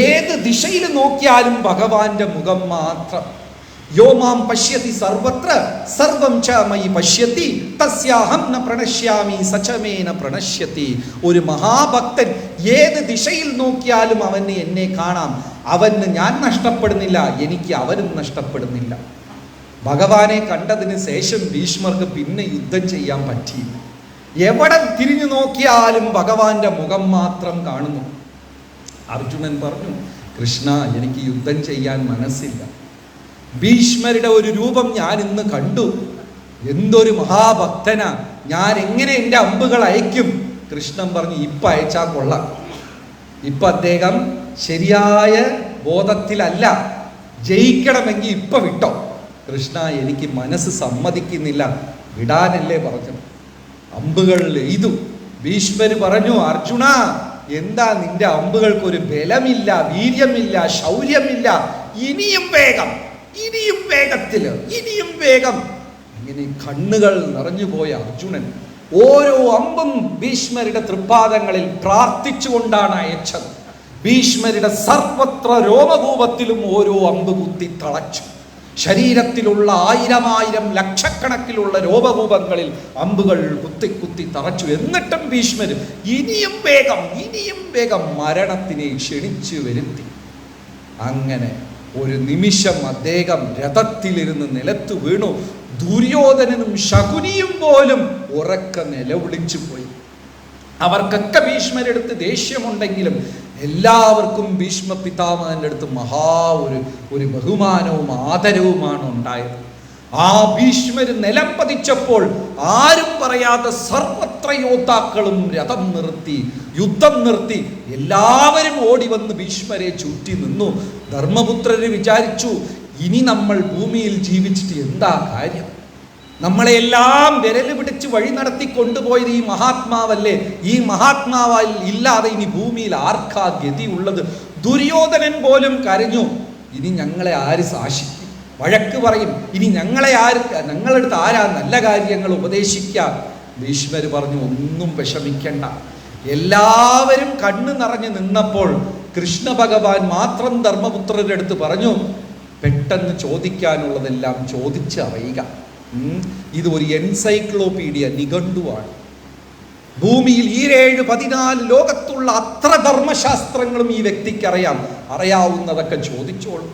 ഏത് ദിശയിൽ നോക്കിയാലും ഭഗവാന്റെ മുഖം മാത്രം. യോ മാം പശ്യതി സർവത്ര സർവം ച മയി പശ്യതി തസ്യാഹം ന പ്രണശ്യാമി സചമേ ന പ്രണശ്യതി. ഒരു മഹാഭക്തൻ ഏത് ദിശയിൽ നോക്കിയാലും അവന് എന്നെ കാണാം. അവന് ഞാൻ നഷ്ടപ്പെടുന്നില്ല, എനിക്ക് അവനും നഷ്ടപ്പെടുന്നില്ല. ഭഗവാനെ കണ്ടതിന് ശേഷം ഭീഷ്മർക്ക് പിന്നെ യുദ്ധം ചെയ്യാൻ പറ്റിയില്ല. എവിടെ തിരിഞ്ഞു നോക്കിയാലും ഭഗവാന്റെ മുഖം മാത്രം കാണുന്നു. അർജുനൻ പറഞ്ഞു, കൃഷ്ണ, എനിക്ക് യുദ്ധം ചെയ്യാൻ മനസ്സില്ല. ഭീഷ്മരുടെ ഒരു രൂപം ഞാൻ ഇന്ന് കണ്ടു. എന്തൊരു മഹാഭക്തനാ, ഞാൻ എങ്ങനെ എൻ്റെ അമ്പുകൾ അയക്കും? കൃഷ്ണൻ പറഞ്ഞു, ഇപ്പം അയച്ചാൽ കൊള്ളാം. ഇപ്പം അദ്ദേഹം ശരിയായ ബോധത്തിലല്ല, ജയിക്കണമെങ്കിൽ ഇപ്പം വിട്ടോ. കൃഷ്ണ, എനിക്ക് മനസ്സ് സമ്മതിക്കുന്നില്ല. വിടാനല്ലേ പറഞ്ഞത്? അമ്പുകൾ എയ്തു. ഭീഷ്മര് പറഞ്ഞു, അർജുന, എന്താ നിന്റെ അമ്പുകൾക്കൊരു ബലമില്ല, വീര്യമില്ല, ശൗര്യമില്ല. ഇനിയും വേഗം, ഇനിയും വേഗത്തില്, ഇനിയും വേഗം. ഇങ്ങനെ കണ്ണുകൾ നിറഞ്ഞുപോയ അർജുനൻ ഓരോ അമ്പും ഭീഷ്മരുടെ തൃപ്പാദങ്ങളിൽ പ്രാർത്ഥിച്ചുകൊണ്ടാണ് അയച്ചത്. ഭീഷ്മരുടെ സർവത്ര രോമകൂപത്തിലും ഓരോ അമ്പ് കുത്തി തളച്ചു. ശരീരത്തിലുള്ള ആയിരം ലക്ഷക്കണക്കിലുള്ള രോമകൂപങ്ങളിൽ അമ്പുകൾ കുത്തി കുത്തി തറച്ചു. എന്നിട്ടും ഭീഷ്മർ ഇനിയും വേഗം, ഇനിയും വേഗം മരണത്തിനെ ക്ഷണിച്ചു വരുത്തി. അങ്ങനെ ഒരു നിമിഷം അദ്ദേഹം രഥത്തിലിരുന്ന് നിലത്തു വീണു. ദുര്യോധനനും ശകുനിയും പോലും ഉറക്ക നിലവിളിച്ചു പോയി. അവർക്കൊക്കെ ഭീഷ്മരെടുത്ത് ദേഷ്യമുണ്ടെങ്കിലും എല്ലാവർക്കും ഭീഷ്മ പിതാമഹന്റെ അടുത്ത് ഒരു ബഹുമാനവും ആദരവുമാണ് ഉണ്ടായത്. ആ ഭീഷ്മര് നിലം പതിച്ചപ്പോൾ ആരും പറയാതെ സർവത്ര യോദ്ധാക്കളും രഥം നിർത്തി, യുദ്ധം നിർത്തി. എല്ലാവരും ഓടി വന്ന് ഭീഷ്മരെ ചുറ്റി നിന്നു. ധർമ്മപുത്രര് വിചാരിച്ചു, ഇനി നമ്മൾ ഭൂമിയിൽ ജീവിച്ചിട്ട് എന്താ കാര്യം? നമ്മളെല്ലാം വിരല് പിടിച്ച് വഴി നടത്തി കൊണ്ടുപോയത് ഈ മഹാത്മാവല്ലേ? ഈ മഹാത്മാവാൽ ഇല്ലാതെ ഇനി ഭൂമിയിൽ ആർക്കാ ഗതി ഉള്ളത്? ദുര്യോധനൻ പോലും കരഞ്ഞു, ഇനി ഞങ്ങളെ ആര് സാക്ഷിക്കും, വഴക്ക് പറയും, ഇനി ഞങ്ങളടുത്ത് ആരാ നല്ല കാര്യങ്ങൾ ഉപദേശിക്കാം? ഭീഷ്മര് പറഞ്ഞു, ഒന്നും വിഷമിക്കണ്ട. എല്ലാവരും കണ്ണു നിറഞ്ഞു നിന്നപ്പോൾ കൃഷ്ണ ഭഗവാൻ മാത്രം ധർമ്മപുത്രരുടെ അടുത്ത് പറഞ്ഞു, പെട്ടെന്ന് ചോദിക്കാനുള്ളതെല്ലാം ചോദിച്ചറിയുക. ഇത് ഒരു എൻസൈക്ലോപീഡിയ, നിഘണ്ടുവാണ്. ഭൂമിയിൽ 14 ലോകത്തുള്ള അത്ര ധർമ്മശാസ്ത്രങ്ങളും ഈ വ്യക്തിക്ക് അറിയാവുന്നതൊക്കെ ചോദിച്ചോളൂ.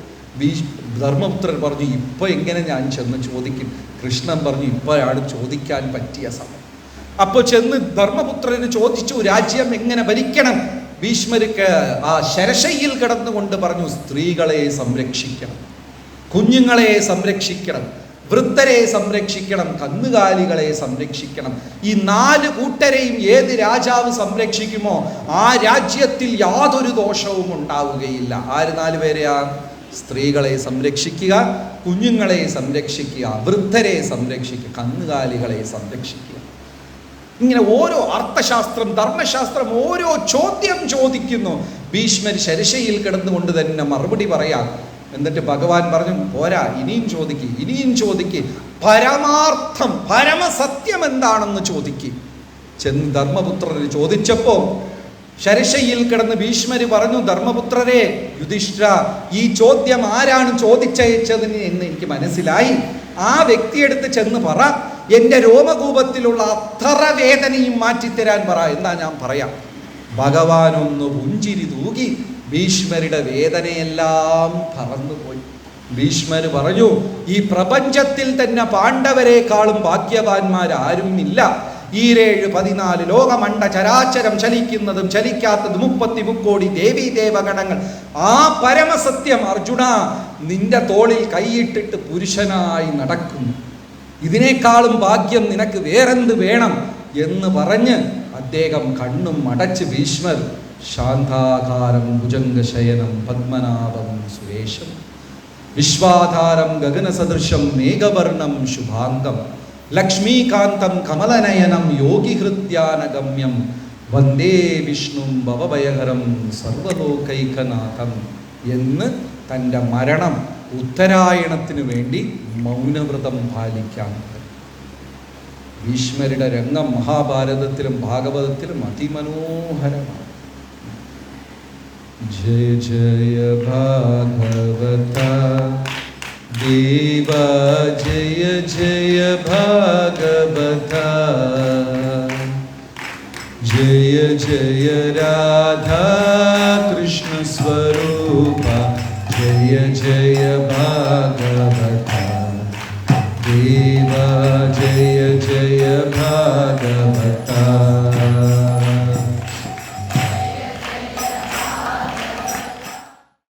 ധർമ്മപുത്രൻ പറഞ്ഞു, ഇപ്പൊ എങ്ങനെ ഞാൻ ചെന്ന് ചോദിക്കും? കൃഷ്ണൻ പറഞ്ഞു, ഇപ്പോഴാണ് ചോദിക്കാൻ പറ്റിയ സമയം. അപ്പോൾ ചെന്ന് ധർമ്മപുത്രന് ചോദിച്ചു, രാജ്യം എങ്ങനെ ഭരിക്കണം? ഭീഷ്മർക്ക് ആ ശരശയ്യിൽ കിടന്നുകൊണ്ട് പറഞ്ഞു, സ്ത്രീകളെ സംരക്ഷിക്കണം, കുഞ്ഞുങ്ങളെ സംരക്ഷിക്കണം, വൃദ്ധരെ സംരക്ഷിക്കണം, കന്നുകാലികളെ സംരക്ഷിക്കണം. ഈ 4 കൂട്ടരെയും ഏത് രാജാവ് സംരക്ഷിക്കുമോ ആ രാജ്യത്തിൽ യാതൊരു ദോഷവും ഉണ്ടാവുകയില്ല. ആര് 4 പേരെയാ? സ്ത്രീകളെ സംരക്ഷിക്കുക, കുഞ്ഞുങ്ങളെ സംരക്ഷിക്കുക, വൃദ്ധരെ സംരക്ഷിക്കുക, കന്നുകാലികളെ സംരക്ഷിക്കുക. ഇങ്ങനെ ഓരോ അർത്ഥശാസ്ത്രം, ധർമ്മശാസ്ത്രം ഓരോ ചോദ്യം ചോദിക്കുന്നു. ഭീഷ്മർ ശരശയിൽ കിടന്നുകൊണ്ട് തന്നെ മറുപടി പറയാം. എന്നിട്ട് ഭഗവാൻ പറഞ്ഞു, പോരാ, ഇനിയും ചോദിക്ക്, പരമാർത്ഥം, പരമസത്യം എന്താണെന്ന് ചോദിക്ക്. ചെന്ന് ധർമ്മപുത്രര് ചോദിച്ചപ്പോ ശരശയിൽ കിടന്ന് ഭീഷ്മര് പറഞ്ഞു, ധർമ്മപുത്രരെ, യുധിഷ്ഠിര, ഈ ചോദ്യം ആരാണ് ചോദിച്ചയച്ചതിന് എന്ന് എനിക്ക് മനസ്സിലായി. ആ വ്യക്തിയെടുത്ത് ചെന്ന് പറ, എൻ്റെ രോമകൂപത്തിലുള്ള അത്ര വേദനയും മാറ്റിത്തരാൻ പറ. എന്നാ ഞാൻ പറയാം. ഭഗവാനൊന്ന് പുഞ്ചിരി തൂകി ഭീഷ്മരുടെ വേദനയെല്ലാം പറന്നുപോയി. ഭീഷ്മര് പറഞ്ഞു, ഈ പ്രപഞ്ചത്തിൽ തന്നെ പാണ്ഡവരെക്കാളും ഭാഗ്യവാന്മാരാരും ഇല്ല. 14 ലോകമണ്ഡ ചരാചരം ചലിക്കുന്നതും ചലിക്കാത്തതും 33 കോടി ദേവീ ദേവഗണങ്ങൾ. ആ പരമസത്യം അർജുന നിന്റെ തോളിൽ കൈയിട്ടിട്ട് പുരുഷനായി നടക്കുന്നു. ഇതിനേക്കാളും ഭാഗ്യം നിനക്ക് വേറെന്ത് വേണം എന്ന് പറഞ്ഞ് അദ്ദേഹം കണ്ണും അടച്ച് ഭീഷ്മർ ശാന്താകാരം ഭുജംഗശയനം പത്മനാഭം സുരേശം വിശ്വാധാരം ഗഗനസദൃശം മേഘവർണം ശുഭാംഗം ലക്ഷ്മീകാന്തം കമലനയനം യോഗിഹൃദ്യാനഗമ്യം വന്ദേ വിഷ്ണും ഭവഭയഹരം സർവലോകൈകനാഥം എന്ന് തൻ്റെ മരണം ഉത്തരായണത്തിന് വേണ്ടി മൗനവ്രതം പാലിക്കാൻ. ഭീഷ്മരുടെ രംഗം മഹാഭാരതത്തിലും ഭാഗവതത്തിലും അതിമനോഹരമാണ്. ജയ ജയ ഭാഗവത ദേവ, ജയ ജയ ഭാഗവത, ജയ ജയ രാധാ കൃഷ്ണ സ്വരൂപ, ജയ ജയ ഭാഗവത ദേവ, ജയ ജയ